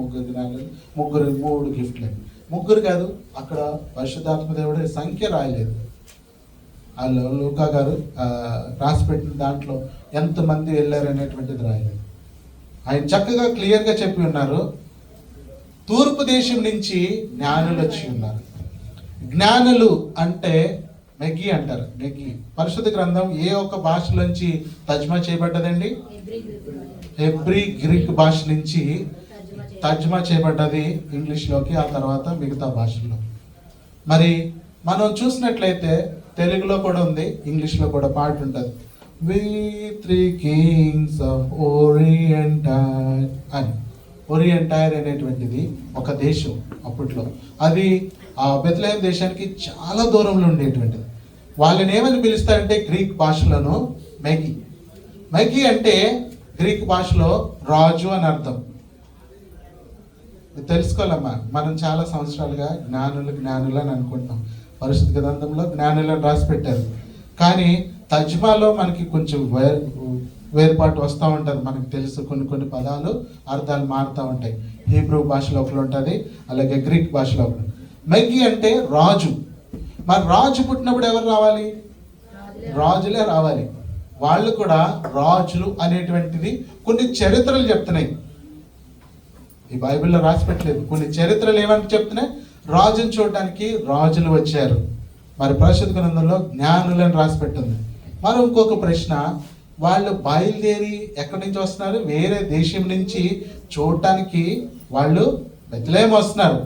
Speaker 5: మూడు గిఫ్ట్లు. ముగ్గురు కాదు, అక్కడ పరిశుద్ధాత్మ దేవుడి సంఖ్య రాయలేదు. వాళ్ళు లూకా గారు రాసిపెట్టిన దాంట్లో ఎంతమంది వెళ్ళారు అనేటువంటిది రాయలేదు. ఆయన చక్కగా క్లియర్గా చెప్పి ఉన్నారు, తూర్పు దేశం నుంచి జ్ఞానులు వచ్చి ఉన్నారు. జ్ఞానులు అంటే మెగ్గి అంటారు. మెగ్గి పరిశుద్ధ గ్రంథం ఏ ఒక్క భాషలోంచి తర్జుమా చేయబడ్డదండి? హెబ్రీ గ్రీక్ భాష నుంచి తర్జుమా చేయబడ్డది ఇంగ్లీష్లోకి, ఆ తర్వాత మిగతా భాషల్లో. మరి మనం చూసినట్లయితే తెలుగులో కూడా ఉంది, ఇంగ్లీష్లో కూడా పాట ఉంటుంది, వి త్రీ కింగ్స్ ఆఫ్ ఓరియంటైర్ అని. ఓరియంటైర్ అనేటువంటిది ఒక దేశం అప్పట్లో. అది ఆ బెత్లెహేం దేశానికి చాలా దూరంలో ఉండేటువంటిది. వాళ్ళని ఏమని పిలుస్తారంటే గ్రీక్ భాషలోను మెగి. మెగి అంటే గ్రీక్ భాషలో రాజు అని అర్థం. తెలుసుకోవాలమ్మా, మనం చాలా సంవత్సరాలుగా జ్ఞానులు అని అనుకుంటున్నాం. పరిశుద్ధ గ్రంథంలో జ్ఞానులను రాసి పెట్టారు. కానీ తర్జుమాలో మనకి కొంచెం వేరుపాటు వస్తూ ఉంటుంది. మనకు తెలుసు కొన్ని పదాలు అర్థాలు మారుతూ ఉంటాయి. హీబ్రూ భాషలో ఒకటి ఉంటుంది, అలాగే గ్రీక్ భాషలో ఒకటి. మెగ్గి అంటే రాజు. మరి రాజు పుట్టినప్పుడు ఎవరు రావాలి? రాజులే రావాలి. వాళ్ళు కూడా రాజులు అనేటువంటిది కొన్ని చరిత్రలు చెప్తున్నాయి. ఈ బైబిల్లో రాసి పెట్టలేదు. కొన్ని చరిత్రలు ఏమంటే చెప్తున్నాయి, రాజుని చూడడానికి రాజులు వచ్చారు. మరి పరిశుద్ధ గ్రంథంలో జ్ఞానులను రాసి పెట్టింది. మరి ఇంకొక ప్రశ్న, వాళ్ళు బయలుదేరి ఎక్కడి నుంచి వస్తున్నారు? వేరే దేశం నుంచి చూడటానికి వాళ్ళు బెత్లెహేం వస్తున్నారు.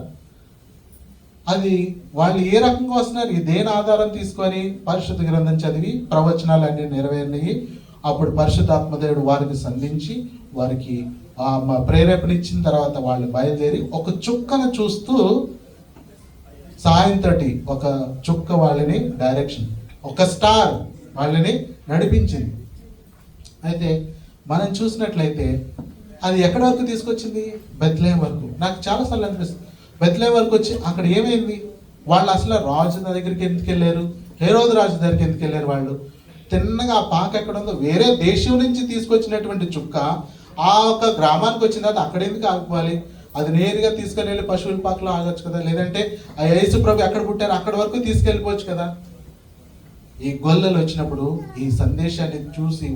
Speaker 5: అది వాళ్ళు ఏ రకంగా వస్తున్నారు? దేని ఆధారం తీసుకొని? పరిశుద్ధ గ్రంథం చదివి ప్రవచనాలు అన్ని నెరవేరినాయి. అప్పుడు పరిశుద్ధాత్మదేవుడు వారికి సంధించి వారికి ప్రేరేపణ ఇచ్చిన తర్వాత వాళ్ళు బయలుదేరి ఒక చుక్కను చూస్తూ సాయంత్రటి ఒక చుక్క వాళ్ళని డైరెక్షన్, ఒక స్టార్ వాళ్ళని నడిపించింది. అయితే మనం చూసినట్లయితే అది ఎక్కడి వరకు తీసుకొచ్చింది? బెత్లెహేం వరకు. నాకు చాలాసార్లు అనిపిస్తుంది, బెత్లెహేం వరకు వచ్చి అక్కడ ఏమైంది? వాళ్ళు అసలు రాజు దగ్గరికి ఎందుకు వెళ్ళారు? హేరోదు రాజు దగ్గరికి ఎందుకు వెళ్ళారు? వాళ్ళు తిన్నగా ఆ పాక ఎక్కడ ఉందో, వేరే దేశం నుంచి తీసుకొచ్చినటువంటి చుక్క ఆ ఒక గ్రామానికి వచ్చిన తర్వాత అక్కడ ఎందుకు ఆగిపోవాలి? అది నేరుగా తీసుకొని వెళ్ళి పశువుల పాకలో ఆగొచ్చు కదా. లేదంటే ఆ యేసు ప్రభు ఎక్కడ పుట్టారు అక్కడి వరకు తీసుకెళ్ళిపోవచ్చు కదా. ఈ గొల్లలు వచ్చినప్పుడు ఈ సందేశాన్ని చూసి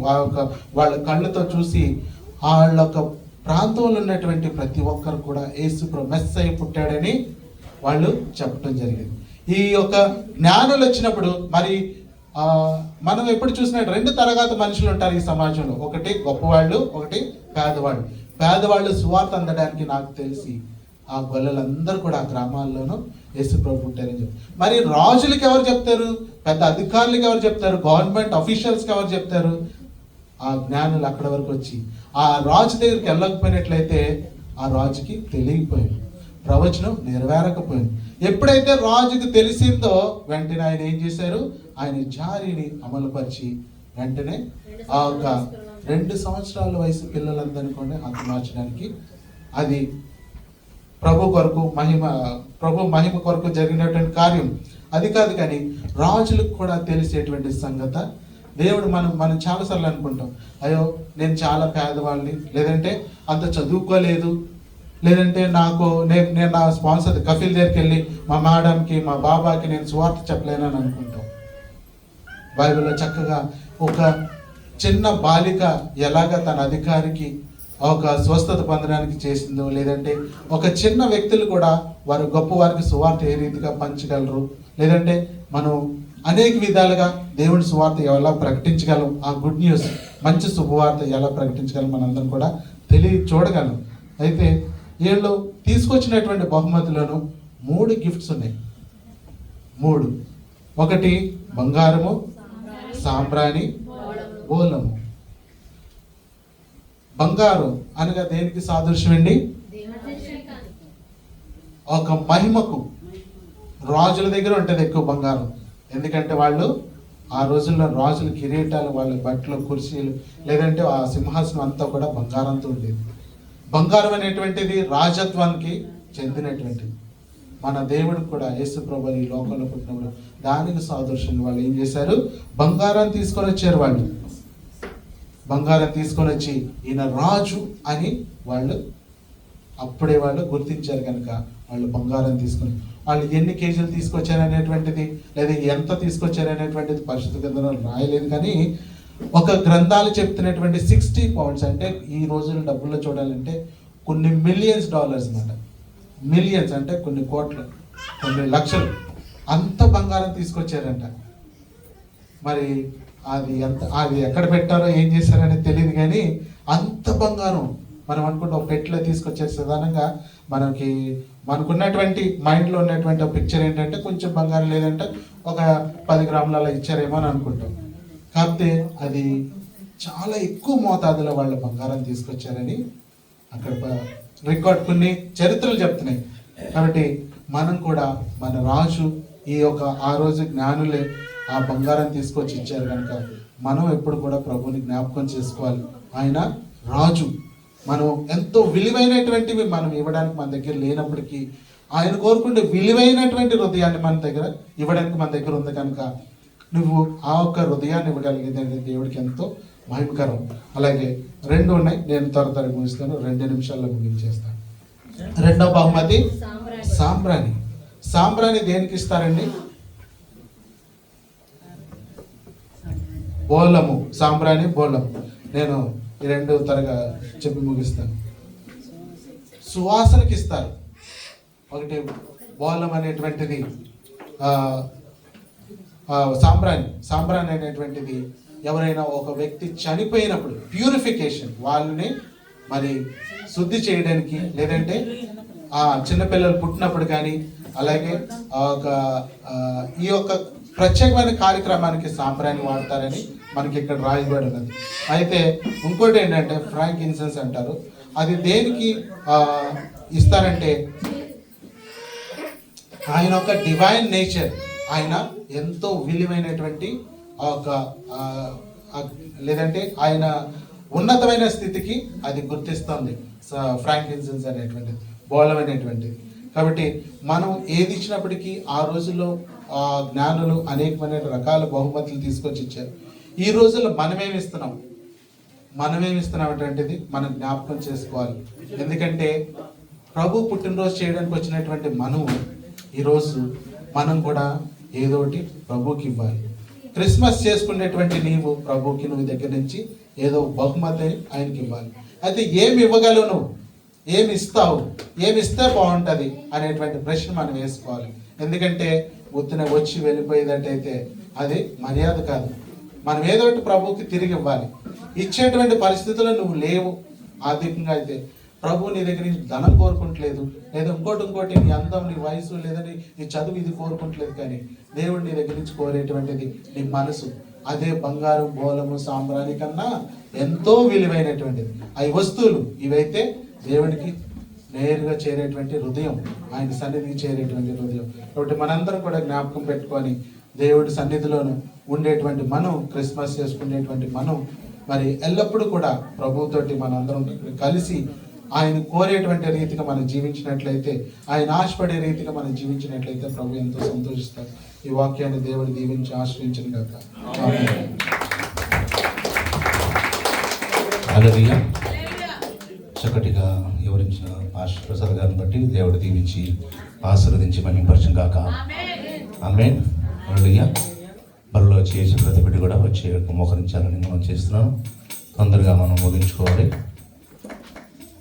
Speaker 5: వాళ్ళ కళ్ళతో చూసి వాళ్ళ ప్రాంతంలో ఉన్నటువంటి ప్రతి ఒక్కరు కూడా యేసు ప్రభు మెస్సయ్య పుట్టాడని వాళ్ళు చెప్పడం జరిగింది. ఈ యొక్క జ్ఞానులు వచ్చినప్పుడు మరి మనం ఎప్పుడు చూసినా రెండు తరగతి మనుషులు ఉంటారు ఈ సమాజంలో. ఒకటి గొప్పవాళ్ళు, ఒకటి పేదవాళ్ళు. పేదవాళ్ళు సువార్త అందడానికి నాకు తెలిసి ఆ గొల్లలందరూ కూడా ఆ గ్రామాల్లోనూ యేసు ప్రభు పుట్టారని చెప్పి. మరి రాజులకి ఎవరు చెప్తారు? పెద్ద అధికారులకి ఎవరు చెప్తారు? గవర్నమెంట్ అఫీషియల్స్కి ఎవరు చెప్తారు? ఆ జ్ఞానులు అక్కడి వరకు వచ్చి ఆ రాజు దగ్గరికి వెళ్ళకపోయినట్లయితే ఆ రాజుకి తెలియకపోయింది, ప్రవచనం నెరవేరకపోయింది. ఎప్పుడైతే రాజుకి తెలిసిందో వెంటనే ఆయన ఏం చేశారు? ఆయన జారీని అమలుపరిచి వెంటనే ఆ ఒక 2 సంవత్సరాల వయసు పిల్లలందరినీ కూడా హతమార్చడానికి, అది ప్రభు మహిమ కొరకు జరిగినటువంటి కార్యం. అది కాదు, కానీ రాజులకు కూడా తెలిసేటువంటి సంగత. దేవుడు మనం చాలాసార్లు అనుకుంటాం, అయ్యో నేను చాలా పేదవాళ్ళని, లేదంటే అంత చదువుకోలేదు, లేదంటే నేను నా స్పాన్సర్ కఫీల్ దగ్గరికి వెళ్ళి మా మేడంకి మా బాబాకి నేను సువార్త చెప్పలేనని అనుకుంటాం. బైబిల్లో చక్కగా ఒక చిన్న బాలిక ఎలాగ తన అధికారికి ఒక స్వస్థత పొందడానికి చేసిందో, లేదంటే ఒక చిన్న వ్యక్తులు కూడా వారు గొప్ప వారికి సువార్త ఏ రీతిగా పంచగలరు, లేదంటే మనం అనేక విధాలుగా దేవుని సువార్త ఎలా ప్రకటించగలం, ఆ గుడ్ న్యూస్ మంచి శుభవార్త ఎలా ప్రకటించగలం మనందరం కూడా చూడగలం. అయితే వీళ్ళు తీసుకొచ్చినటువంటి బహుమతులను 3 గిఫ్ట్స్ ఉన్నాయి. 3. ఒకటి బంగారము, సాంబ్రాణి, బోలము. బంగారం అనగా దేనికి సాదృశ్యం అండి? ఒక మహిమకు. రాజుల దగ్గర ఉంటుంది ఎక్కువ బంగారం. ఎందుకంటే వాళ్ళు ఆ రోజుల్లో రాజుల కిరీటాలు, వాళ్ళ బట్టలు, కుర్చీలు, లేదంటే ఆ సింహాసనం అంతా కూడా బంగారంతో ఉండేది. బంగారం అనేటువంటిది రాజత్వానికి చెందినటువంటిది. మన దేవుడు కూడా యేసు ప్రభువు ఈ లోకంలో పుట్టినప్పుడు దానికి సాదృశ్యంగా వాళ్ళు ఏం చేశారు? బంగారాన్ని తీసుకొని వచ్చారు. వాళ్ళు బంగారం తీసుకొని వచ్చి ఈయన రాజు అని వాళ్ళు అప్పుడే వాళ్ళు గుర్తించారు. కనుక వాళ్ళు బంగారం తీసుకొని, వాళ్ళు ఎన్ని కేజీలు తీసుకొచ్చారనేటువంటిది లేదా ఎంత తీసుకొచ్చారనేటువంటిది పరిశుద్ధ గ్రంథంలో రాయలేదు. కానీ ఒక గ్రంథాలు చెప్తున్నటువంటి 60 పౌండ్స్ అంటే ఈ రోజుల డబ్బుల్లో చూడాలంటే కొన్ని మిలియన్స్ డాలర్స్ అన్నమాట. మిలియన్స్ అంటే కొన్ని కోట్లు, కొన్ని లక్షలు, అంత బంగారం తీసుకొచ్చారంట. మరి అది ఎక్కడ పెట్టారో ఏం చేశారనేది తెలియదు. కానీ అంత బంగారం మనం అనుకుంటే ఒక పెట్టిలో తీసుకొచ్చేది. సాధారణంగా మనకున్నటువంటి మైండ్లో ఉన్నటువంటి ఒక పిక్చర్ ఏంటంటే కొంచెం బంగారం లేదంటే ఒక 10 గ్రాములు అలా ఇచ్చారేమో అని అనుకుంటాం. కాకపోతే అది చాలా ఎక్కువ మోతాదులో వాళ్ళ బంగారం తీసుకొచ్చారని అక్కడ రికార్డ్ కొన్ని చరిత్రలు చెప్తున్నాయి. కాబట్టి మనం కూడా మన రాజు ఆ రోజు జ్ఞానులే ఆ బంగారం తీసుకొచ్చి ఇచ్చారు. కనుక మనం ఎప్పుడు కూడా ప్రభువుని జ్ఞాపకం చేసుకోవాలి. ఆయన రాజు. మనం ఎంతో విలువైనటువంటివి మనం ఇవ్వడానికి మన దగ్గర లేనప్పటికీ ఆయన కోరుకుంటే విలువైనటువంటి హృదయాన్ని మన దగ్గర ఇవ్వడానికి మన దగ్గర ఉంది. కనుక నువ్వు ఆ ఒక్క హృదయాన్ని ఇవ్వగలిగేది దేవుడికి ఎంతో మహిమకరం. అలాగే 2 ఉన్నాయి, నేను త్వర ముగిస్తాను, 2 నిమిషాల్లో ముగించేస్తాను. 2వ బహుమతి సాంబ్రాణి. సాంబ్రాణి దేనికి ఇస్తారండి? బోలము. సాంబ్రాణి, బోలము. నేను ఈ 2 త్వరగా చెప్పి ముగిస్తాను. సువాసనకి ఇస్తారు. ఒకటి బోలం అనేటువంటిది, సాంబ్రాణి అనేటువంటిది ఎవరైనా ఒక వ్యక్తి చనిపోయినప్పుడు ప్యూరిఫికేషన్, వాళ్ళని మరి శుద్ధి చేయడానికి, లేదంటే చిన్నపిల్లలు పుట్టినప్పుడు కానీ, అలాగే ఈ యొక్క ప్రత్యేకమైన కార్యక్రమానికి సాంబ్రాణి వాడతారని మనకి ఇక్కడ రాయబడి ఉన్నది. అయితే ఇంకోటి ఏంటంటే ఫ్రాంక్ ఇన్సెన్స్ అంటారు. అది దేనికి ఇస్తారంటే ఆయన ఒక డివైన్ నేచర్, ఆయన ఎంతో విలువైనటువంటి లేదంటే ఆయన ఉన్నతమైన స్థితికి అది గుర్తిస్తుంది ఫ్రాంక్ ఇన్సెన్స్ అనేటువంటిది, బోళం అనేటువంటిది. కాబట్టి మనం ఏది ఇచ్చినప్పటికీ ఆ రోజుల్లో జ్ఞానులు అనేకమైన రకాల బహుమతులు తీసుకొచ్చి ఇచ్చారు. ఈ రోజుల్లో మనమేమిస్తున్నాం అనేటువంటిది మనం జ్ఞాపకం చేసుకోవాలి. ఎందుకంటే ప్రభు పుట్టినరోజు చేయడానికి వచ్చినటువంటి ఈరోజు మనం కూడా ఏదో ఒకటి ప్రభుకి ఇవ్వాలి. క్రిస్మస్ చేసుకునేటువంటి నీవు ప్రభుకి నువ్వు దగ్గర నుంచి ఏదో బహుమతి ఆయనకి ఇవ్వాలి. అయితే ఏమి ఇవ్వగలవు, నువ్వు ఏమి ఇస్తావు, ఏమి ఇస్తే బాగుంటుంది అనేటువంటి ప్రశ్న మనం వేసుకోవాలి. ఎందుకంటే వచ్చి వెళ్ళిపోయేదట్టయితే అది మర్యాద కాదు. మనం ఏదో ఒకటి ప్రభుకి తిరిగి ఇవ్వాలి. ఇచ్చేటువంటి పరిస్థితుల్లో నువ్వు లేవు ఆర్థికంగా అయితే ప్రభు నీ దగ్గర నుంచి ధనం కోరుకుంటలేదు, లేదా ఇంకోటి నీ అందం, నీ వయసు, లేదా నీ చదువు ఇది కోరుకుంటలేదు. కానీ దేవుడు నీ దగ్గర నుంచి కోరేటువంటిది నీ మనసు. అదే బంగారం, బోలము, సాంబ్రాణి కన్నా ఎంతో విలువైనటువంటిది. అవి వస్తువులు. ఇవైతే దేవుడికి నేరుగా చేరేటువంటి హృదయం, ఆయన సన్నిధికి చేరేటువంటి హృదయం. కాబట్టి మనందరం కూడా జ్ఞాపకం పెట్టుకొని దేవుడి సన్నిధిలోను ఉండేటువంటి మనం, క్రిస్మస్ చేసుకునేటువంటి మనం మరి ఎల్లప్పుడూ కూడా ప్రభువుతోటి మనందరం కలిసి ఆయన కోరేటువంటి రీతిగా మనం జీవించినట్లయితే, ఆయన ఆశపడే రీతిగా మనం జీవించినట్లయితే ప్రభు ఎంతో సంతోషిస్తారు. ఈ వాక్యాన్ని దేవుడు దీవించి ఆశ్రయించను గాక.
Speaker 7: హల్లెలూయా. చక్కటిగా వివరించిన పాస్టర్ ప్రసాద్ గారిని బట్టి దేవుడు దీవించి ఆశీర్వదించి మహిమపరచును గాక. ఆమేన్. హల్లెలూయా. బరిలో చేసి ప్రతి బిడ్డ కూడా వచ్చి మోకరించాలని మనం చేస్తున్నాను. తొందరగా మనం ముగించుకోవాలి.